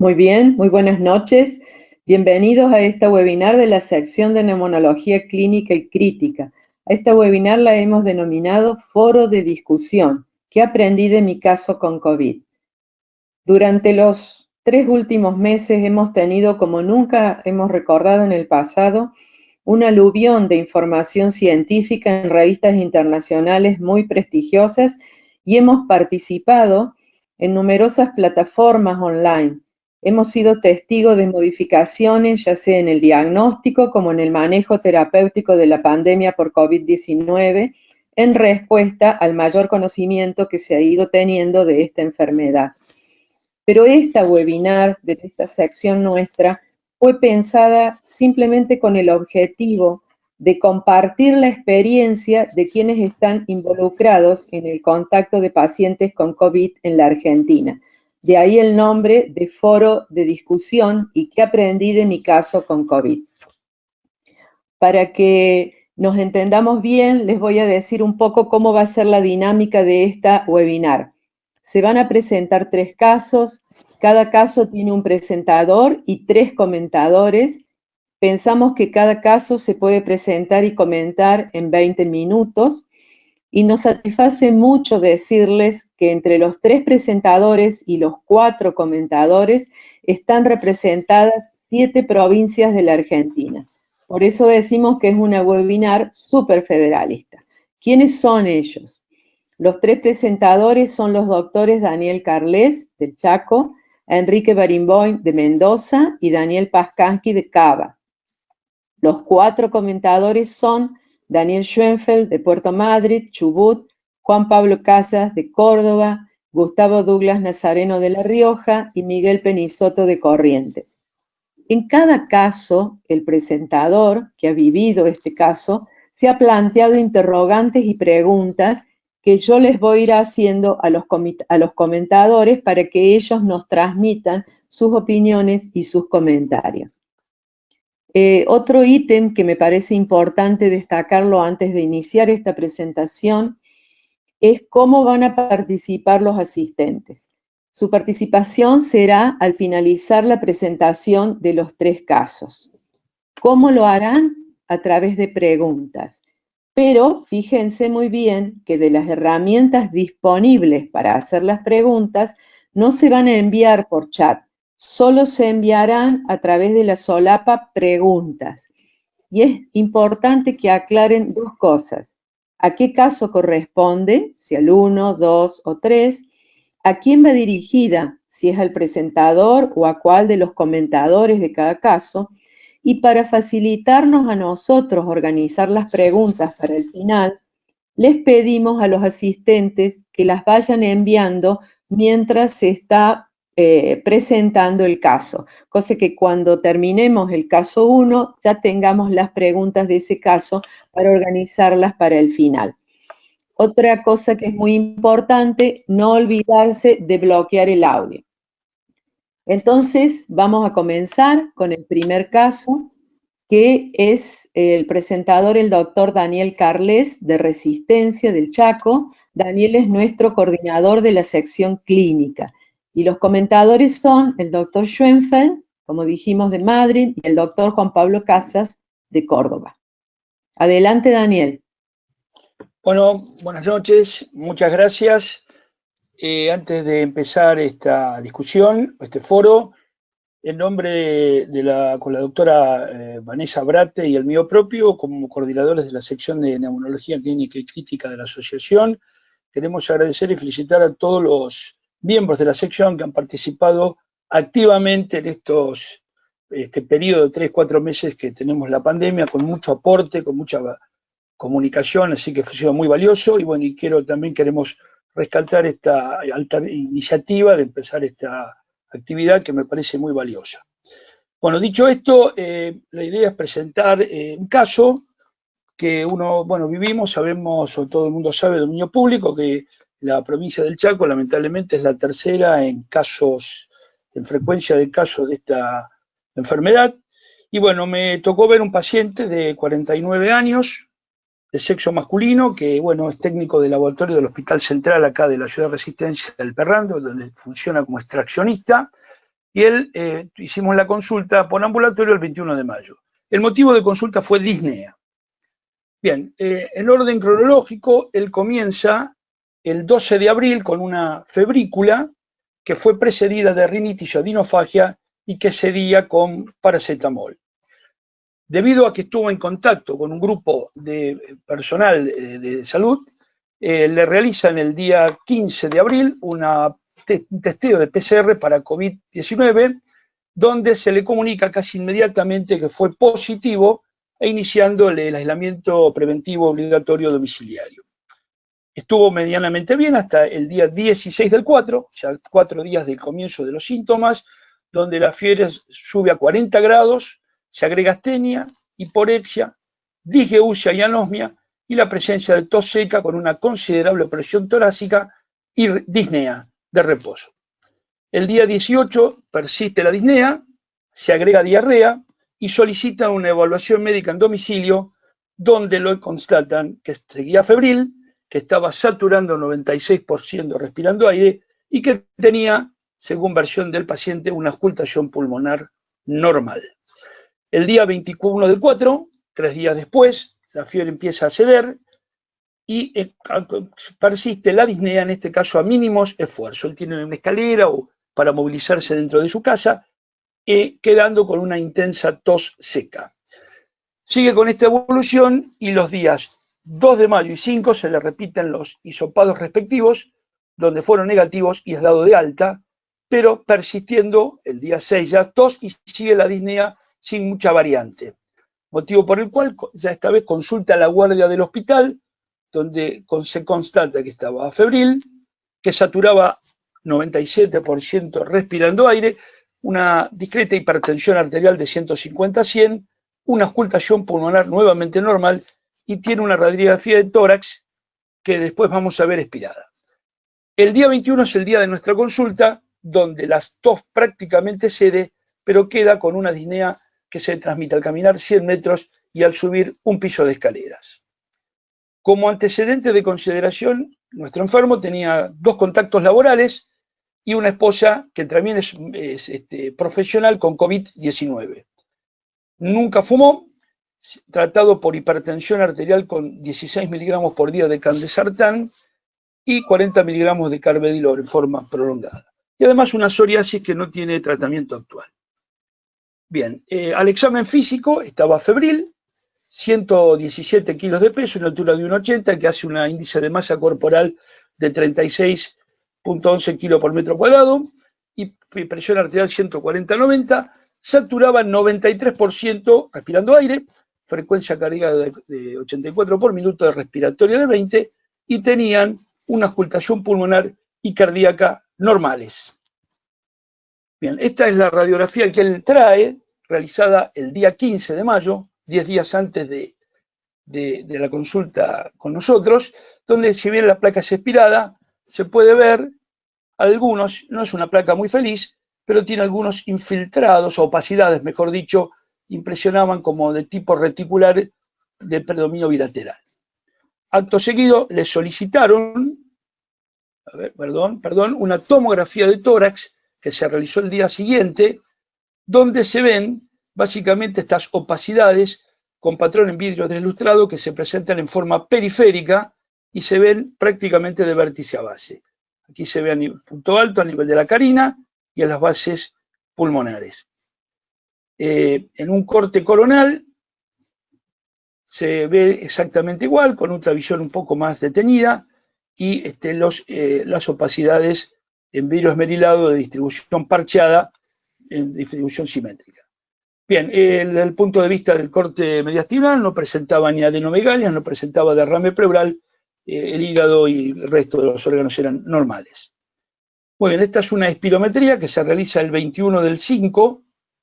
Muy bien, muy buenas noches. Bienvenidos a esta webinar de la sección de Neumonología Clínica y Crítica. A esta webinar la hemos denominado Foro de Discusión. ¿Qué aprendí de mi caso con COVID? Durante los 3 últimos meses hemos tenido, como nunca hemos recordado en el pasado, un aluvión de información científica en revistas internacionales muy prestigiosas y hemos participado en numerosas plataformas online. Hemos sido testigos de modificaciones, ya sea en el diagnóstico como en el manejo terapéutico de la pandemia por COVID-19, en respuesta al mayor conocimiento que se ha ido teniendo de esta enfermedad. Pero esta webinar de esta sección nuestra fue pensada simplemente con el objetivo de compartir la experiencia de quienes están involucrados en el contacto de pacientes con COVID en la Argentina. De ahí el nombre de Foro de Discusión y qué aprendí de mi caso con COVID. Para que nos entendamos bien, les voy a decir un poco cómo va a ser la dinámica de esta webinar. Se van a presentar 3 casos, cada caso tiene un presentador y 3 comentadores. Pensamos que cada caso se puede presentar y comentar en 20 minutos y nos satisface mucho decirles que entre los 3 presentadores y los 4 comentadores están representadas 7 provincias de la Argentina. Por eso decimos que es una webinar súper federalista. ¿Quiénes son ellos? Los 3 presentadores son los doctores Daniel Carles, del Chaco, Enrique Barimboim, de Mendoza, y Daniel Paskansky, de Cava. Los 4 comentadores son Daniel Schoenfeld, de Puerto Madryn, Chubut, Juan Pablo Casas, de Córdoba, Gustavo Douglas Nazareno, de La Rioja, y Miguel Penisoto, de Corrientes. En cada caso, el presentador que ha vivido este caso se ha planteado interrogantes y preguntas que yo les voy a ir haciendo a los comentadores para que ellos nos transmitan sus opiniones y sus comentarios. Otro ítem que me parece importante destacarlo antes de iniciar esta presentación es cómo van a participar los asistentes. Su participación será al finalizar la presentación de los 3 casos. ¿Cómo lo harán? A través de preguntas. Pero fíjense muy bien que de las herramientas disponibles para hacer las preguntas, no se van a enviar por chat, solo se enviarán a través de la solapa preguntas. Y es importante que aclaren 2 cosas. ¿A qué caso corresponde? Si al 1, 2 o 3. ¿A quién va dirigida? Si es al presentador o a cuál de los comentadores de cada caso. Y para facilitarnos a nosotros organizar las preguntas para el final, les pedimos a los asistentes que las vayan enviando mientras se está presentando el caso, cosa que cuando terminemos el caso 1 ya tengamos las preguntas de ese caso para organizarlas para el final. Otra cosa que es muy importante, no olvidarse de bloquear el audio. Entonces, vamos a comenzar con el primer caso, que es el presentador, el doctor Daniel Carles, de Resistencia del Chaco. Daniel es nuestro coordinador de la sección clínica. Y los comentadores son el doctor Schoenfeld, como dijimos, de Madrid, y el doctor Juan Pablo Casas, de Córdoba. Adelante, Daniel. Bueno, buenas noches, muchas gracias. Antes de empezar esta discusión, este foro, en nombre con la doctora Vanessa Brate y el mío propio, como coordinadores de la sección de Neumonología Clínica y Crítica de la asociación, queremos agradecer y felicitar a todos los miembros de la sección que han participado activamente en este periodo de 3-4 meses que tenemos la pandemia, con mucho aporte, con mucha comunicación, así que ha sido muy valioso. Y bueno, y queremos rescatar esta alta iniciativa de empezar esta actividad que me parece muy valiosa. Bueno, dicho esto, la idea es presentar un caso que vivimos, sabemos, o todo el mundo sabe, de dominio público, que la provincia del Chaco lamentablemente es la tercera en frecuencia de casos de esta enfermedad. Y bueno, me tocó ver un paciente de 49 años, de sexo masculino, que bueno, es técnico de laboratorio del Hospital Central acá de la ciudad de Resistencia del Perrando, donde funciona como extraccionista. y hicimos la consulta por ambulatorio el 21 de mayo. El motivo de consulta fue disnea. Bien, en orden cronológico, él comienza el 12 de abril con una febrícula que fue precedida de rinitis o adenofagia y que cedía con paracetamol. Debido a que estuvo en contacto con un grupo de personal de salud, le realizan el día 15 de abril un testeo de PCR para COVID-19, donde se le comunica casi inmediatamente que fue positivo e iniciando el aislamiento preventivo obligatorio domiciliario. Estuvo medianamente bien hasta el día 16 del 4, ya 4 días del comienzo de los síntomas, donde la fiebre sube a 40 grados, se agrega astenia, hiporexia, disgeusia y anosmia, y la presencia de tos seca con una considerable presión torácica y disnea de reposo. El día 18 persiste la disnea, se agrega diarrea y solicitan una evaluación médica en domicilio, donde lo constatan que seguía febril, que estaba saturando 96% respirando aire y que tenía, según versión del paciente, una auscultación pulmonar normal. El día 21 del 4, 3 días después, la fiebre empieza a ceder y persiste la disnea, en este caso a mínimos esfuerzos. Él tiene una escalera para movilizarse dentro de su casa, quedando con una intensa tos seca. Sigue con esta evolución y los días 2 de mayo y 5 se le repiten los hisopados respectivos, donde fueron negativos y es dado de alta, pero persistiendo el día 6 ya tos y sigue la disnea sin mucha variante. Motivo por el cual ya esta vez consulta a la guardia del hospital, donde se constata que estaba febril, que saturaba 97% respirando aire, una discreta hipertensión arterial de 150 a 100, una auscultación pulmonar nuevamente normal y tiene una radiografía de tórax que después vamos a ver expirada. El día 21 es el día de nuestra consulta, donde la tos prácticamente cede, pero queda con una disnea que se transmite al caminar 100 metros y al subir un piso de escaleras. Como antecedente de consideración, nuestro enfermo tenía 2 contactos laborales y una esposa que también es profesional con COVID-19. Nunca fumó, tratado por hipertensión arterial con 16 miligramos por día de candesartán y 40 miligramos de carvedilol en forma prolongada. Y además una psoriasis que no tiene tratamiento actual. Bien, al examen físico estaba febril, 117 kilos de peso, una altura de 1,80, que hace un índice de masa corporal de 36,11 kilos por metro cuadrado, y presión arterial 140-90, saturaba 93% respirando aire, frecuencia cardíaca de 84 por minuto, de respiratoria de 20, y tenían una auscultación pulmonar y cardíaca normales. Bien, esta es la radiografía que él trae, realizada el día 15 de mayo, 10 días antes de la consulta con nosotros, donde si bien la placa es expirada, se puede ver algunos, no es una placa muy feliz, pero tiene algunos infiltrados, o opacidades, mejor dicho, impresionaban como de tipo reticular de predominio bilateral. Acto seguido le solicitaron, una tomografía de tórax que se realizó el día siguiente, donde se ven básicamente estas opacidades con patrón en vidrio deslustrado que se presentan en forma periférica y se ven prácticamente de vértice a base. Aquí se ve a punto alto a nivel de la carina y en las bases pulmonares. En un corte coronal se ve exactamente igual, con ultravisión un poco más detenida y las opacidades en vidrio esmerilado de distribución parcheada en distribución simétrica. Bien, desde el punto de vista del corte mediastinal no presentaba ni adenomegalias, no presentaba derrame pleural, el hígado y el resto de los órganos eran normales. Muy bien, esta es una espirometría que se realiza el 21 del 5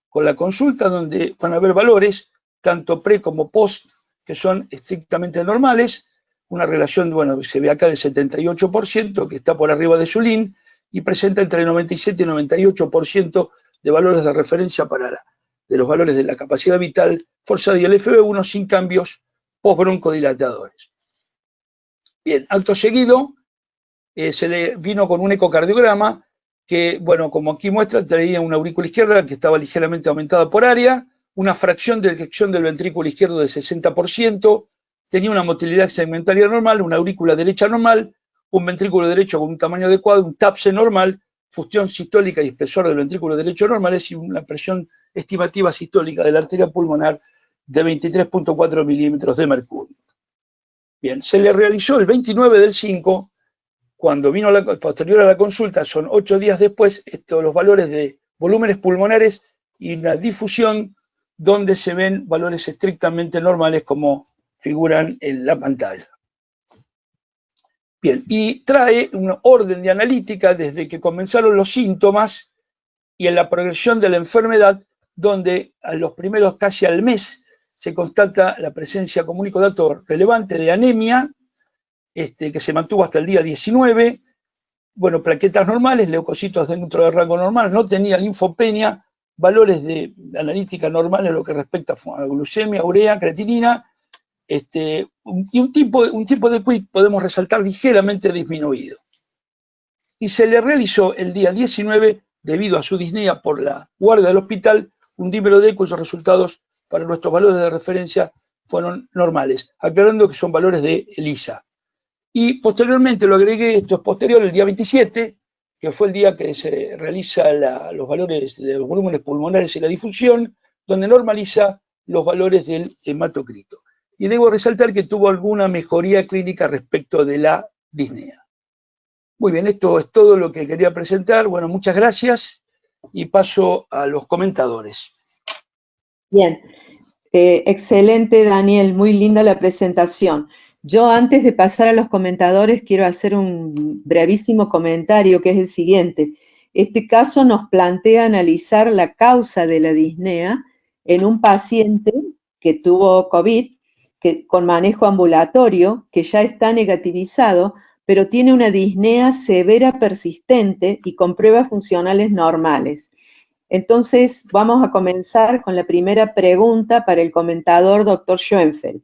con la consulta, donde van a haber valores, tanto pre como post, que son estrictamente normales, una relación, bueno, se ve acá del 78%, que está por arriba de su LIN, y presenta entre 97 y 98% de valores de referencia de los valores de la capacidad vital forzada y el FB1 sin cambios postbroncodilatadores. Bien, acto seguido se le vino con un ecocardiograma que, bueno, como aquí muestra, traía una aurícula izquierda que estaba ligeramente aumentada por área, una fracción de eyección del ventrículo izquierdo de 60%, tenía una motilidad segmentaria normal, una aurícula derecha normal, un ventrículo derecho con un tamaño adecuado, un TAPSE normal, función sistólica y espesor del ventrículo derecho normal, es decir, una presión estimativa sistólica de la arteria pulmonar de 23.4 milímetros de mercurio. Bien, se le realizó el 29 del 5, cuando vino posterior a la consulta, son 8 días después, los valores de volúmenes pulmonares y la difusión, donde se ven valores estrictamente normales como figuran en la pantalla. Bien, y trae un orden de analítica desde que comenzaron los síntomas y en la progresión de la enfermedad, donde a los primeros casi al mes se constata la presencia como único dato relevante de anemia, que se mantuvo hasta el día 19, bueno, plaquetas normales, leucocitos dentro del rango normal, no tenía linfopenia, valores de analítica normal en lo que respecta a glucemia, urea, creatinina, y un tipo de QIC podemos resaltar ligeramente disminuido. Y se le realizó el día 19, debido a su disnea por la guardia del hospital, un dímero D cuyos resultados para nuestros valores de referencia fueron normales, aclarando que son valores de ELISA. Y posteriormente lo agregué, esto es posterior, el día 27, que fue el día que se realiza los valores de los volúmenes pulmonares y la difusión, donde normaliza los valores del hematocrito. Y debo resaltar que tuvo alguna mejoría clínica respecto de la disnea. Muy bien, esto es todo lo que quería presentar. Bueno, muchas gracias y paso a los comentadores. Bien, excelente, Daniel, muy linda la presentación. Yo antes de pasar a los comentadores quiero hacer un brevísimo comentario que es el siguiente. Este caso nos plantea analizar la causa de la disnea en un paciente que tuvo COVID, con manejo ambulatorio, que ya está negativizado, pero tiene una disnea severa persistente y con pruebas funcionales normales. Entonces, vamos a comenzar con la primera pregunta para el comentador Dr. Schoenfeld.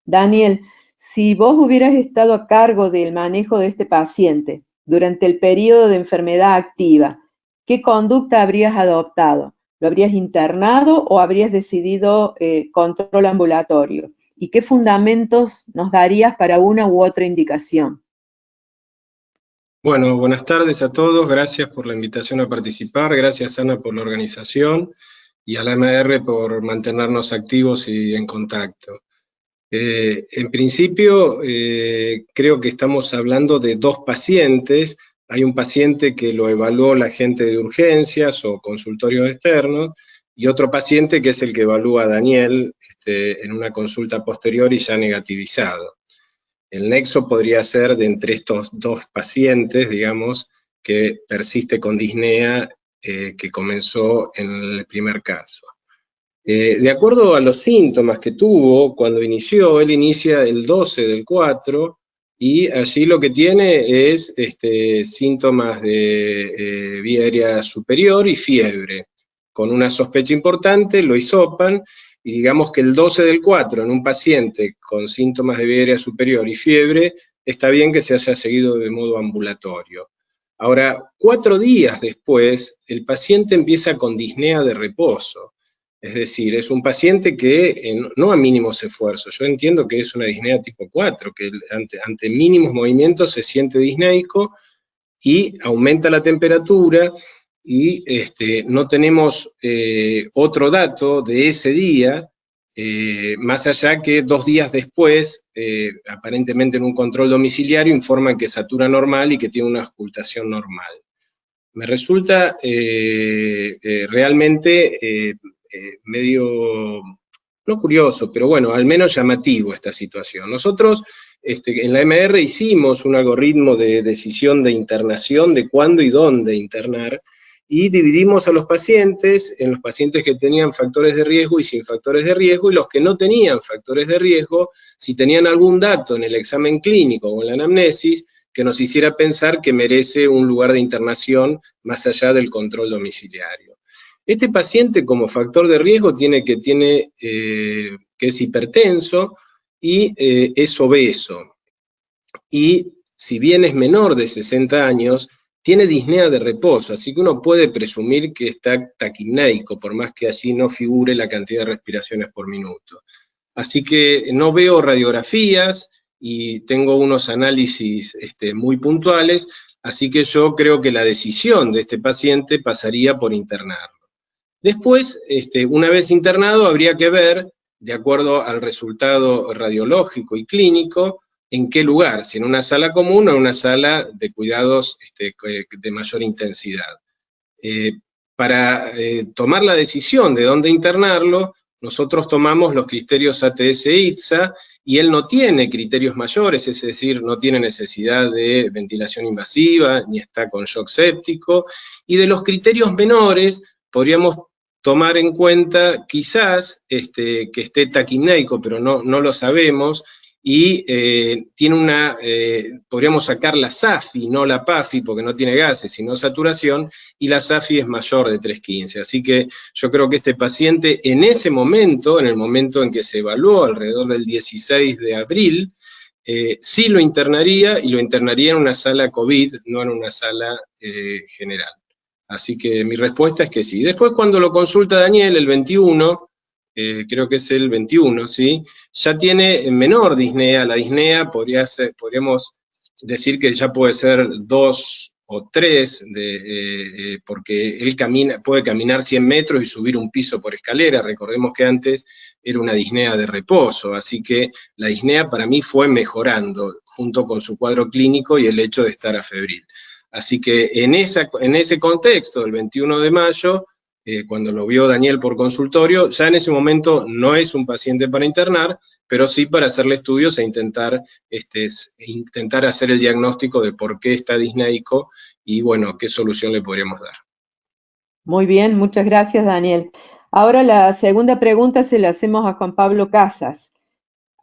Daniel, si vos hubieras estado a cargo del manejo de este paciente durante el periodo de enfermedad activa, ¿qué conducta habrías adoptado? ¿Lo habrías internado o habrías decidido control ambulatorio? ¿Y qué fundamentos nos darías para una u otra indicación? Bueno, buenas tardes a todos, gracias por la invitación a participar, gracias Ana por la organización y a la MR por mantenernos activos y en contacto. En principio, creo que estamos hablando de dos pacientes. Hay un paciente que lo evaluó la gente de urgencias o consultorios externos, y otro paciente que es el que evalúa a Daniel en una consulta posterior y ya negativizado. El nexo podría ser de entre estos dos pacientes, digamos, que persiste con disnea que comenzó en el primer caso. De acuerdo a los síntomas que tuvo cuando inició, él inicia el 12 del 4 y allí lo que tiene es síntomas de vía aérea superior y fiebre. Con una sospecha importante, lo hisopan y digamos que el 12 del 4 en un paciente con síntomas de vía aérea superior y fiebre, está bien que se haya seguido de modo ambulatorio. Ahora, 4 días después, el paciente empieza con disnea de reposo. Es decir, es un paciente que no a mínimos esfuerzos, yo entiendo que es una disnea tipo 4, que ante mínimos movimientos se siente disneico y aumenta la temperatura y no tenemos otro dato de ese día, más allá que 2 días después, aparentemente en un control domiciliario, informan que satura normal y que tiene una auscultación normal. Me resulta realmente medio, no curioso, pero bueno, al menos llamativo esta situación. Nosotros en la MR hicimos un algoritmo de decisión de internación, de cuándo y dónde internar, y dividimos a los pacientes en los pacientes que tenían factores de riesgo y sin factores de riesgo, y los que no tenían factores de riesgo, si tenían algún dato en el examen clínico o en la anamnesis, que nos hiciera pensar que merece un lugar de internación más allá del control domiciliario. Este paciente como factor de riesgo que es hipertenso y es obeso. Y si bien es menor de 60 años, tiene disnea de reposo, así que uno puede presumir que está taquipneico, por más que allí no figure la cantidad de respiraciones por minuto. Así que no veo radiografías y tengo unos análisis muy puntuales, así que yo creo que la decisión de este paciente pasaría por internarlo. Después, una vez internado, habría que ver, de acuerdo al resultado radiológico y clínico, en qué lugar, si en una sala común o en una sala de cuidados de mayor intensidad. Para tomar la decisión de dónde internarlo, nosotros tomamos los criterios ATS-ITSA y él no tiene criterios mayores, es decir, no tiene necesidad de ventilación invasiva, ni está con shock séptico, y de los criterios menores podríamos tomar en cuenta quizás que esté taquipneico, pero no lo sabemos, y podríamos sacar la SAFI, no la PAFI, porque no tiene gases, sino saturación, y la SAFI es mayor de 315. Así que yo creo que este paciente en ese momento, en el momento en que se evaluó, alrededor del 16 de abril, sí lo internaría, y lo internaría en una sala COVID, no en una sala general. Así que mi respuesta es que sí. Después, cuando lo consulta Daniel, el 21, creo que es el 21, ¿sí? Ya tiene menor disnea. La disnea podríamos decir que ya puede ser 2 o 3, porque él puede caminar 100 metros y subir un piso por escalera. Recordemos que antes era una disnea de reposo, así que la disnea para mí fue mejorando, junto con su cuadro clínico y el hecho de estar afebril. Así que en ese contexto, el 21 de mayo, cuando lo vio Daniel por consultorio, ya en ese momento no es un paciente para internar, pero sí para hacerle estudios e intentar hacer el diagnóstico de por qué está disneico y, bueno, qué solución le podríamos dar. Muy bien, muchas gracias, Daniel. Ahora la segunda pregunta se la hacemos a Juan Pablo Casas.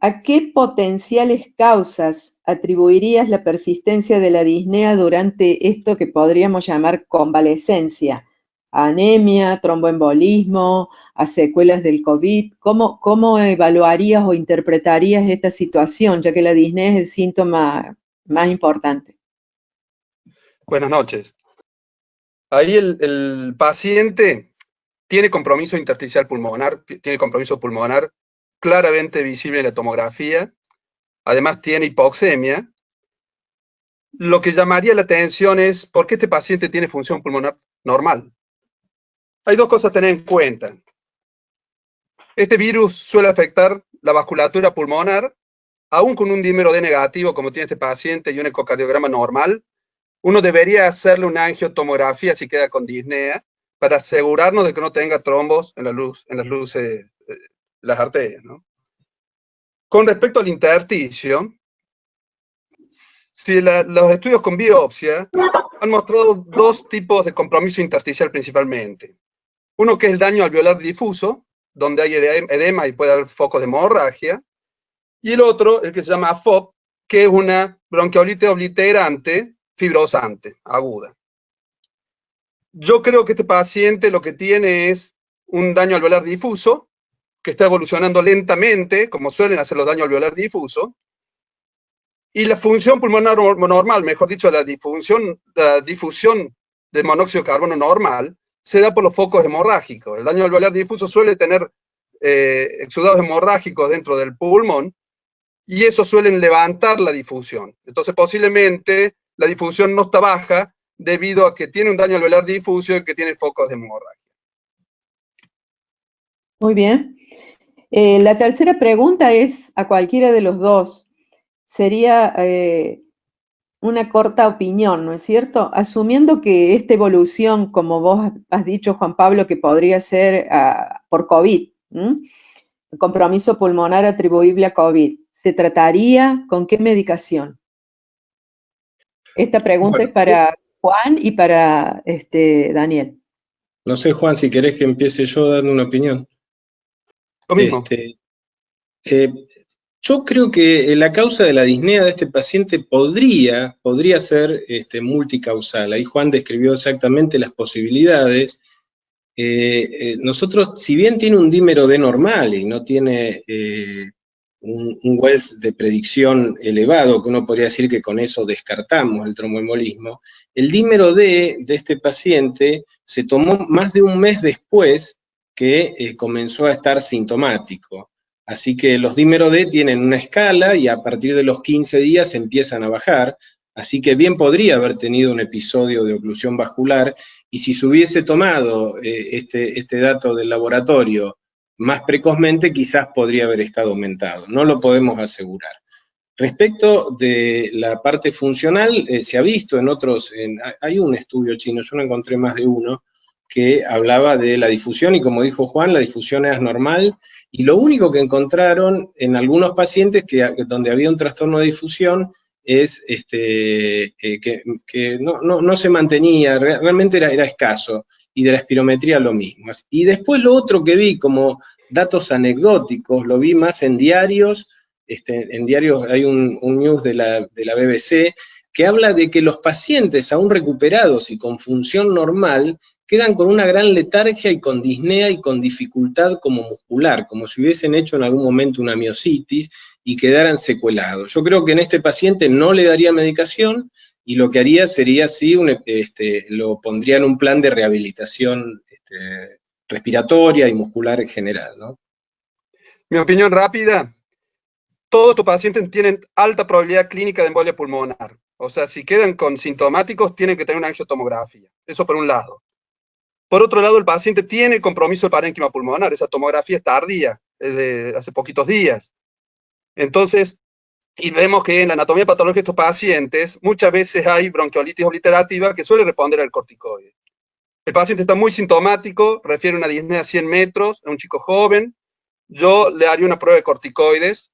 ¿A qué potenciales causas atribuirías la persistencia de la disnea durante esto que podríamos llamar convalescencia? ¿A anemia, tromboembolismo, a secuelas del COVID? ¿Cómo evaluarías o interpretarías esta situación, ya que la disnea es el síntoma más importante? Buenas noches. Ahí el paciente tiene compromiso intersticial pulmonar, tiene compromiso pulmonar claramente visible en la tomografía, además tiene hipoxemia. Lo que llamaría la atención es por qué este paciente tiene función pulmonar normal. Hay dos cosas a tener en cuenta. Este virus suele afectar la vasculatura pulmonar, aún con un dímero D negativo como tiene este paciente y un ecocardiograma normal. Uno debería hacerle una angiotomografía si queda con disnea para asegurarnos de que no tenga trombos en las luces, las arterias, ¿no? Con respecto al intersticio, si los estudios con biopsia han mostrado dos tipos de compromiso intersticial principalmente. Uno que es el daño alveolar difuso, donde hay edema y puede haber focos de hemorragia, y el otro, el que se llama AFOP, que es una bronquiolitis obliterante fibrosante, aguda. Yo creo que este paciente lo que tiene es un daño alveolar difuso, que está evolucionando lentamente, como suelen hacer los daños alveolar difusos, y la función pulmonar normal, mejor dicho, la difusión del monóxido de carbono normal, se da por los focos hemorrágicos. El daño alveolar difuso suele tener exudados hemorrágicos dentro del pulmón, y eso suelen levantar la difusión. Entonces, posiblemente, la difusión no está baja debido a que tiene un daño alveolar difuso y que tiene focos de hemorragia. Muy bien. La tercera pregunta es a cualquiera de los dos. Sería una corta opinión, ¿no es cierto? Asumiendo que esta evolución, como vos has dicho, Juan Pablo, que podría ser por COVID, compromiso pulmonar atribuible a COVID, ¿se trataría con qué medicación? Esta pregunta es para Juan y para Daniel. No sé, Juan, si querés que empiece yo dando una opinión. Lo mismo. Yo creo que la causa de la disnea de este paciente podría ser multicausal. Ahí Juan describió exactamente las posibilidades. Nosotros, si bien tiene un dímero D normal y no tiene un Wells de predicción elevado, que uno podría decir que con eso descartamos el tromboembolismo, el dímero D de este paciente se tomó más de un mes después que comenzó a estar sintomático. Así que los dímeros D tienen una escala y a partir de los 15 días empiezan a bajar, así que bien podría haber tenido un episodio de oclusión vascular, y si se hubiese tomado este dato del laboratorio más precozmente, quizás podría haber estado aumentado. No lo podemos asegurar. Respecto de la parte funcional, se ha visto en otros, hay un estudio chino, yo no encontré más de uno, que hablaba de la difusión, y como dijo Juan, la difusión es normal, y lo único que encontraron en algunos pacientes donde había un trastorno de difusión es que no se mantenía, realmente era escaso, y de la espirometría lo mismo. Y después lo otro que vi como datos anecdóticos, lo vi más en diarios. En diarios hay un news de la BBC que habla de que los pacientes aún recuperados y con función normal quedan con una gran letargia y con disnea y con dificultad como muscular, como si hubiesen hecho en algún momento una miositis y quedaran secuelados. Yo creo que en este paciente no le daría medicación, y lo que haría sería, sí, lo pondría en un plan de rehabilitación respiratoria y muscular en general, ¿no? Mi opinión rápida: todos tus pacientes tienen alta probabilidad clínica de embolia pulmonar. O sea, si quedan con sintomáticos, tienen que tener una angiotomografía. Eso por un lado. Por otro lado, el paciente tiene compromiso de parénquima pulmonar. Esa tomografía es tardía, es de hace poquitos días. Entonces, y vemos que en la anatomía patológica de estos pacientes, muchas veces hay bronquiolitis obliterativa que suele responder al corticoide. El paciente está muy sintomático, refiere una disnea a 100 metros, es un chico joven. Yo le haría una prueba de corticoides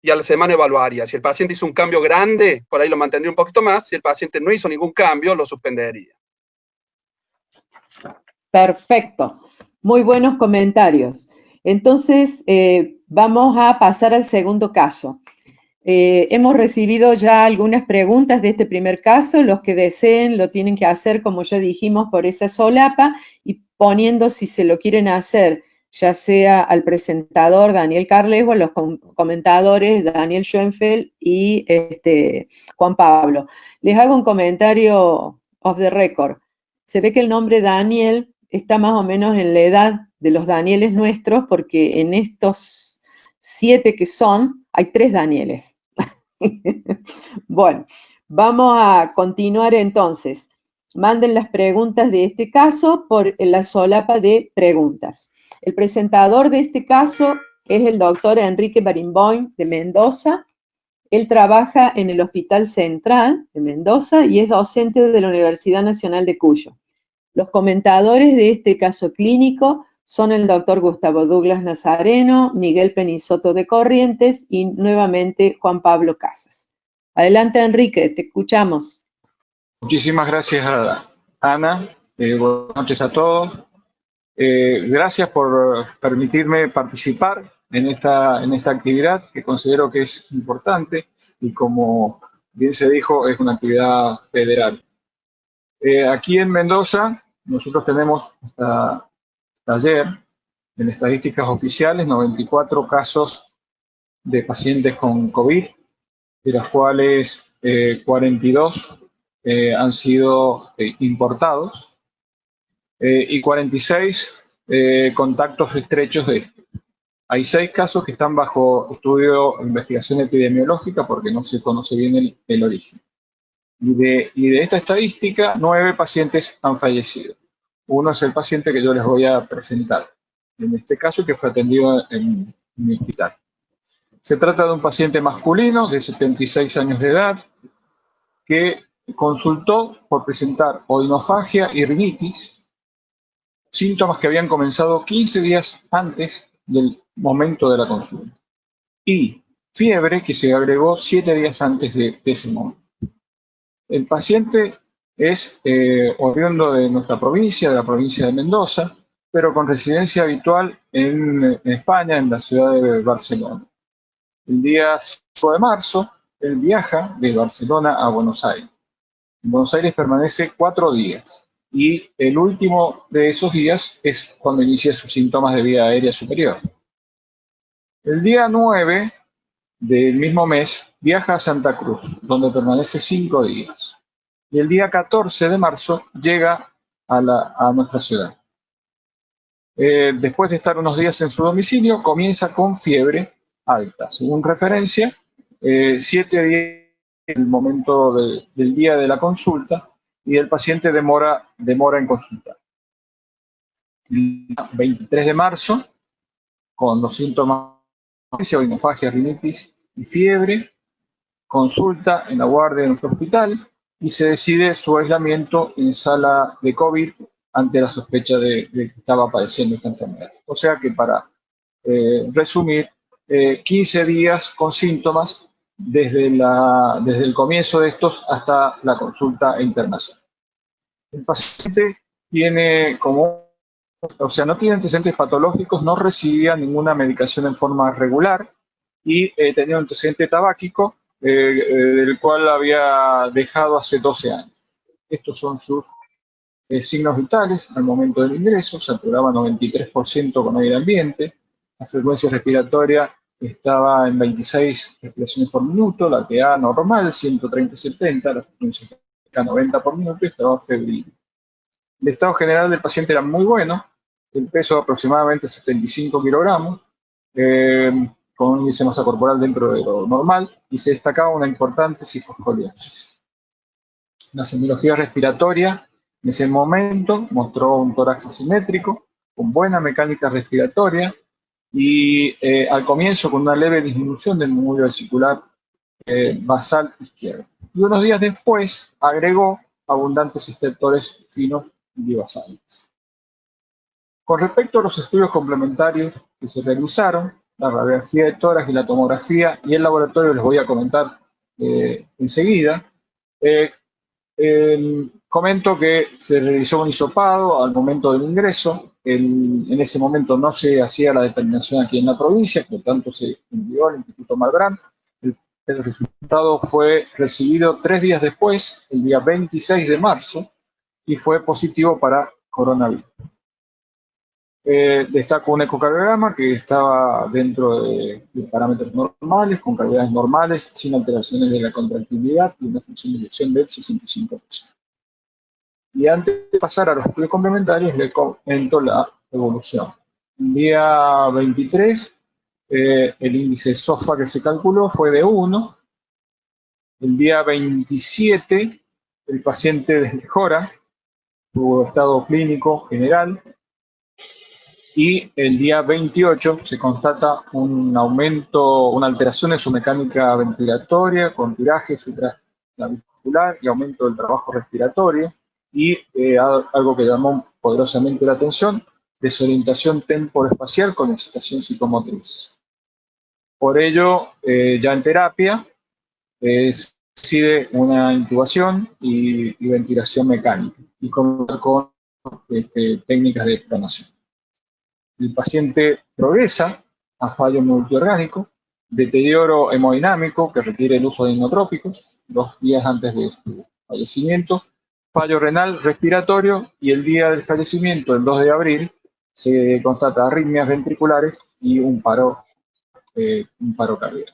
y a la semana evaluaría. Si el paciente hizo un cambio grande, por ahí lo mantendría un poquito más. Si el paciente no hizo ningún cambio, lo suspendería. Perfecto. Muy buenos comentarios. Entonces, vamos a pasar al segundo caso. Hemos recibido ya algunas preguntas de este primer caso. Los que deseen lo tienen que hacer, como ya dijimos, por esa solapa y poniendo, si se lo quieren hacer, ya sea al presentador Daniel Carles o a los comentadores Daniel Schoenfeld y Juan Pablo. Les hago un comentario off the record. Se ve que el nombre Daniel está más o menos en la edad de los Danieles nuestros, porque en estos 7 que son, hay 3 Danieles. Bueno, vamos a continuar entonces. Manden las preguntas de este caso por la solapa de preguntas. El presentador de este caso es el doctor Enrique Barimboim de Mendoza. Él trabaja en el Hospital Central de Mendoza y es docente de la Universidad Nacional de Cuyo. Los comentadores de este caso clínico son el doctor Gustavo Douglas Nazareno, Miguel Penisoto de Corrientes y nuevamente Juan Pablo Casas. Adelante, Enrique, te escuchamos. Muchísimas gracias, Ana. Buenas noches a todos. Gracias por permitirme participar en esta actividad, que considero que es importante y, como bien se dijo, es una actividad federal. Aquí en Mendoza nosotros tenemos hasta ayer, en estadísticas oficiales, 94 casos de pacientes con COVID, de los cuales 42 han sido importados y 46 contactos estrechos de esto. Hay 6 casos que están bajo estudio de investigación epidemiológica porque no se conoce bien el origen. Y de esta estadística, 9 pacientes han fallecido. Uno es el paciente que yo les voy a presentar, en este caso, que fue atendido en mi hospital. Se trata de un paciente masculino de 76 años de edad que consultó por presentar oinofagia y rinitis, síntomas que habían comenzado 15 días antes del momento de la consulta, y fiebre que se agregó 7 días antes de ese momento. El paciente es oriundo de nuestra provincia, de la provincia de Mendoza, pero con residencia habitual en España, en la ciudad de Barcelona. El día 5 de marzo, él viaja de Barcelona a Buenos Aires. En Buenos Aires permanece 4 días y el último de esos días es cuando inicia sus síntomas de vía aérea superior. El día 9 del mismo mes viaja a Santa Cruz, donde permanece 5 días. Y el día 14 de marzo llega a nuestra ciudad. Después de estar unos días en su domicilio, comienza con fiebre alta. Según referencia, 7 días el momento del día de la consulta y el paciente demora en consultar. El 23 de marzo, con los síntomas de oinofagia, rinitis y fiebre, consulta en la guardia de nuestro hospital y se decide su aislamiento en sala de COVID ante la sospecha de que estaba padeciendo esta enfermedad. O sea que, para resumir, 15 días con síntomas desde el comienzo de estos hasta la consulta e internación. El paciente no tiene antecedentes patológicos, no recibía ninguna medicación en forma regular y tenía un antecedente tabáquico del cual había dejado hace 12 años. Estos son sus signos vitales al momento del ingreso: saturaba 93% con aire ambiente, la frecuencia respiratoria estaba en 26 respiraciones por minuto, la TA normal 130-70, la frecuencia 90 por minuto, y estaba febril. El estado general del paciente era muy bueno, el peso aproximadamente 75 kilogramos, con un índice de masa corporal dentro de lo normal, y se destacaba una importante cifoscoliosis. La semiología respiratoria en ese momento mostró un tórax asimétrico, con buena mecánica respiratoria, y al comienzo con una leve disminución del murmullo vesicular basal izquierdo. Y unos días después agregó abundantes estertores finos y basales. Con respecto a los estudios complementarios que se realizaron, la radiografía de tórax y la tomografía y el laboratorio, les voy a comentar enseguida. Comento que se realizó un hisopado al momento del ingreso. En ese momento no se hacía la determinación aquí en la provincia, por lo tanto se envió al Instituto Malbrán. El resultado fue recibido 3 días después, el día 26 de marzo, y fue positivo para coronavirus. Destaco un ecocardiograma que estaba dentro de parámetros normales, con calidades normales, sin alteraciones de la contractibilidad y una función de eyección del 65%. Y antes de pasar a los estudios complementarios, le comento la evolución. El día 23, el índice SOFA que se calculó fue de 1. El día 27, el paciente desmejora su estado clínico general. Y el día 28 se constata un aumento, una alteración en su mecánica ventilatoria, con tiraje supraclavicular y aumento del trabajo respiratorio, y algo que llamó poderosamente la atención: desorientación temporoespacial con excitación psicomotriz. Por ello, ya en terapia, se decide una intubación y ventilación mecánica, y con técnicas de exploración. El paciente progresa a fallo multiorgánico, deterioro hemodinámico que requiere el uso de inotrópicos 2 días antes de su fallecimiento, fallo renal respiratorio, y el día del fallecimiento, el 2 de abril, se constata arritmias ventriculares y un paro cardíaco.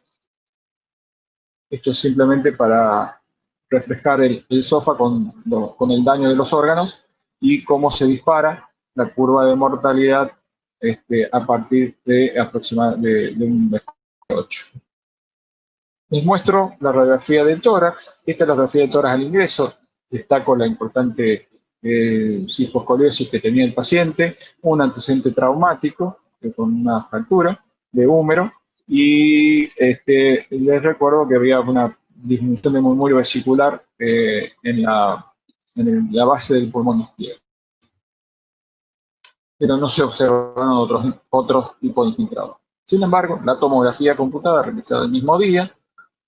Esto es simplemente para reflejar el SOFA con el daño de los órganos y cómo se dispara la curva de mortalidad a partir de aproximadamente un 8. Les muestro la radiografía de tórax. Esta es la radiografía de tórax al ingreso. Destaco la importante cifoscoliosis que tenía el paciente, un antecedente traumático con una fractura de húmero, y les recuerdo que había una disminución de murmullo vesicular en la base del pulmón izquierdo. Pero no se observaron otros tipos de infiltrados. Sin embargo, la tomografía computada realizada el mismo día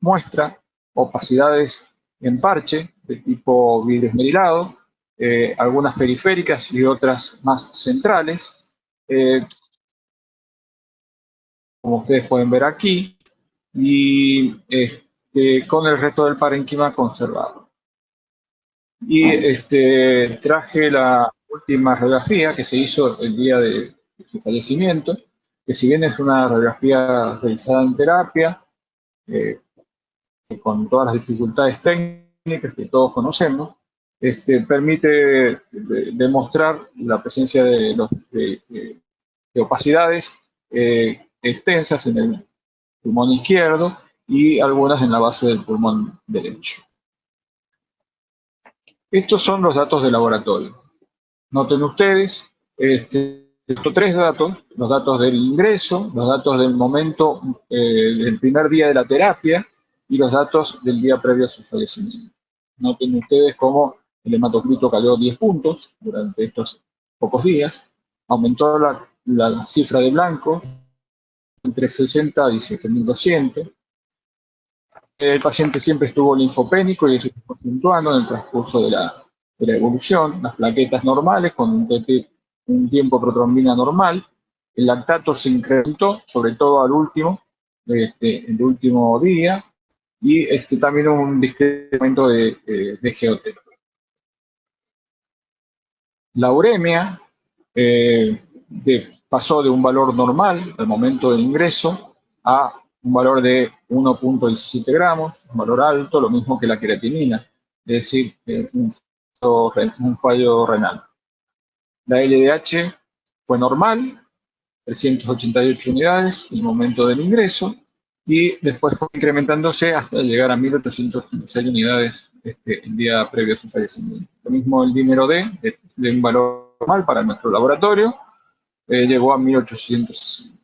muestra opacidades en parche de tipo vidrio esmerilado, algunas periféricas y otras más centrales, como ustedes pueden ver aquí, y con el resto del parénquima conservado. Y traje la última radiografía que se hizo el día de su fallecimiento, que si bien es una radiografía realizada en terapia, con todas las dificultades técnicas que todos conocemos, permite demostrar la presencia de opacidades extensas en el pulmón izquierdo y algunas en la base del pulmón derecho. Estos son los datos de laboratorio. Noten ustedes estos tres datos, los datos del ingreso, los datos del momento del primer día de la terapia y los datos del día previo a su fallecimiento. Noten ustedes cómo el hematocrito cayó 10 puntos durante estos pocos días, aumentó la cifra de blancos entre 60 a 18.200. El paciente siempre estuvo linfopénico y eso fue puntuando en el transcurso de la evolución, las plaquetas normales con un tiempo protrombina normal, el lactato se incrementó, sobre todo al último, el último día, y también un discreto aumento de GOT. La uremia pasó de un valor normal al momento del ingreso a un valor de 1.17 gramos, un valor alto, lo mismo que la creatinina, es decir, un fallo renal. La LDH fue normal, 388 unidades en el momento del ingreso, y después fue incrementándose hasta llegar a 1.836 unidades el día previo a su fallecimiento. Lo mismo el dímero D, de un valor normal para nuestro laboratorio, llegó a 1.860.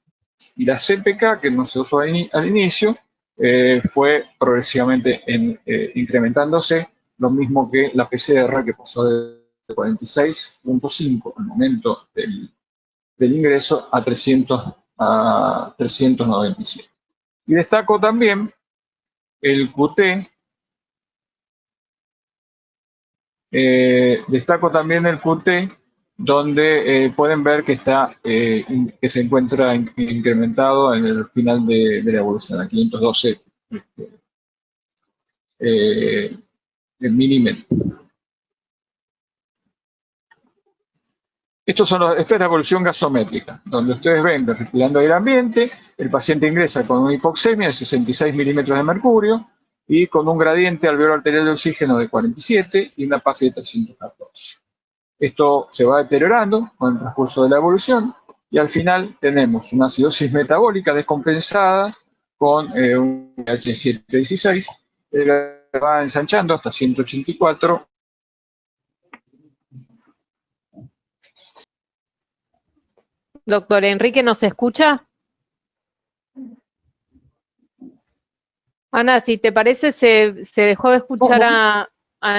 Y la CPK, que no se usó al inicio, fue progresivamente incrementándose, lo mismo que la PCR, que pasó de 46.5 al momento del ingreso a 397. Y destaco también el QT, donde pueden ver que que se encuentra incrementado en el final de la evolución, a 512 milímetros. Esta es la evolución gasométrica, donde ustedes ven, respirando aire ambiente, el paciente ingresa con una hipoxemia de 66 milímetros de mercurio y con un gradiente alveolar arterial de oxígeno de 47 y una PAFI de 314. Esto se va deteriorando con el transcurso de la evolución y al final tenemos una acidosis metabólica descompensada con un pH 716, que va ensanchando hasta 184. Doctor Enrique, ¿nos escucha? Ana, si te parece, se dejó de escuchar a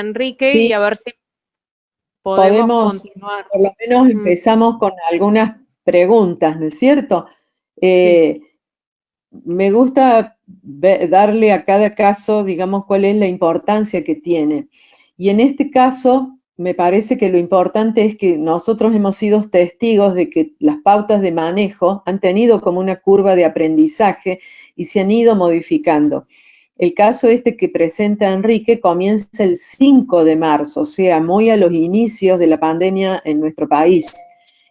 Enrique, sí, y a ver si podemos continuar. Por lo menos empezamos con algunas preguntas, ¿no es cierto? Sí. Me gusta darle a cada caso, digamos, cuál es la importancia que tiene. Y en este caso, me parece que lo importante es que nosotros hemos sido testigos de que las pautas de manejo han tenido como una curva de aprendizaje y se han ido modificando. El caso que presenta Enrique comienza el 5 de marzo, o sea, muy a los inicios de la pandemia en nuestro país,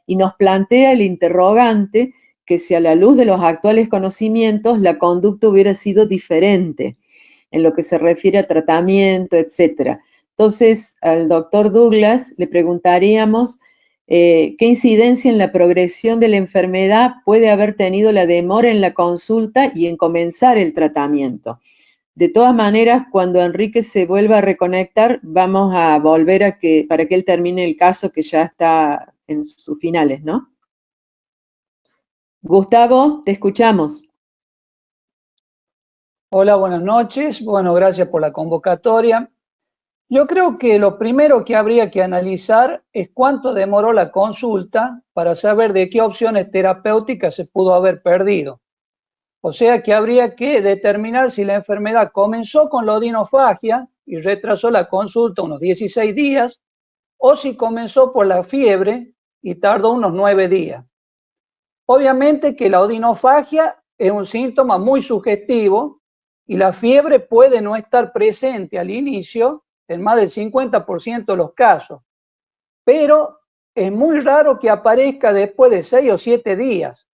y nos plantea el interrogante que si a la luz de los actuales conocimientos la conducta hubiera sido diferente en lo que se refiere a tratamiento, etcétera. Entonces, al doctor Douglas le preguntaríamos qué incidencia en la progresión de la enfermedad puede haber tenido la demora en la consulta y en comenzar el tratamiento. De todas maneras, cuando Enrique se vuelva a reconectar, vamos a volver para que él termine el caso que ya está en sus finales, ¿no? Gustavo, te escuchamos. Hola, buenas noches. Bueno, gracias por la convocatoria. Yo creo que lo primero que habría que analizar es cuánto demoró la consulta para saber de qué opciones terapéuticas se pudo haber perdido. O sea que habría que determinar si la enfermedad comenzó con la odinofagia y retrasó la consulta unos 16 días, o si comenzó por la fiebre y tardó unos 9 días. Obviamente que la odinofagia es un síntoma muy sugestivo y la fiebre puede no estar presente al inicio en más del 50% de los casos, pero es muy raro que aparezca después de 6 o 7 días.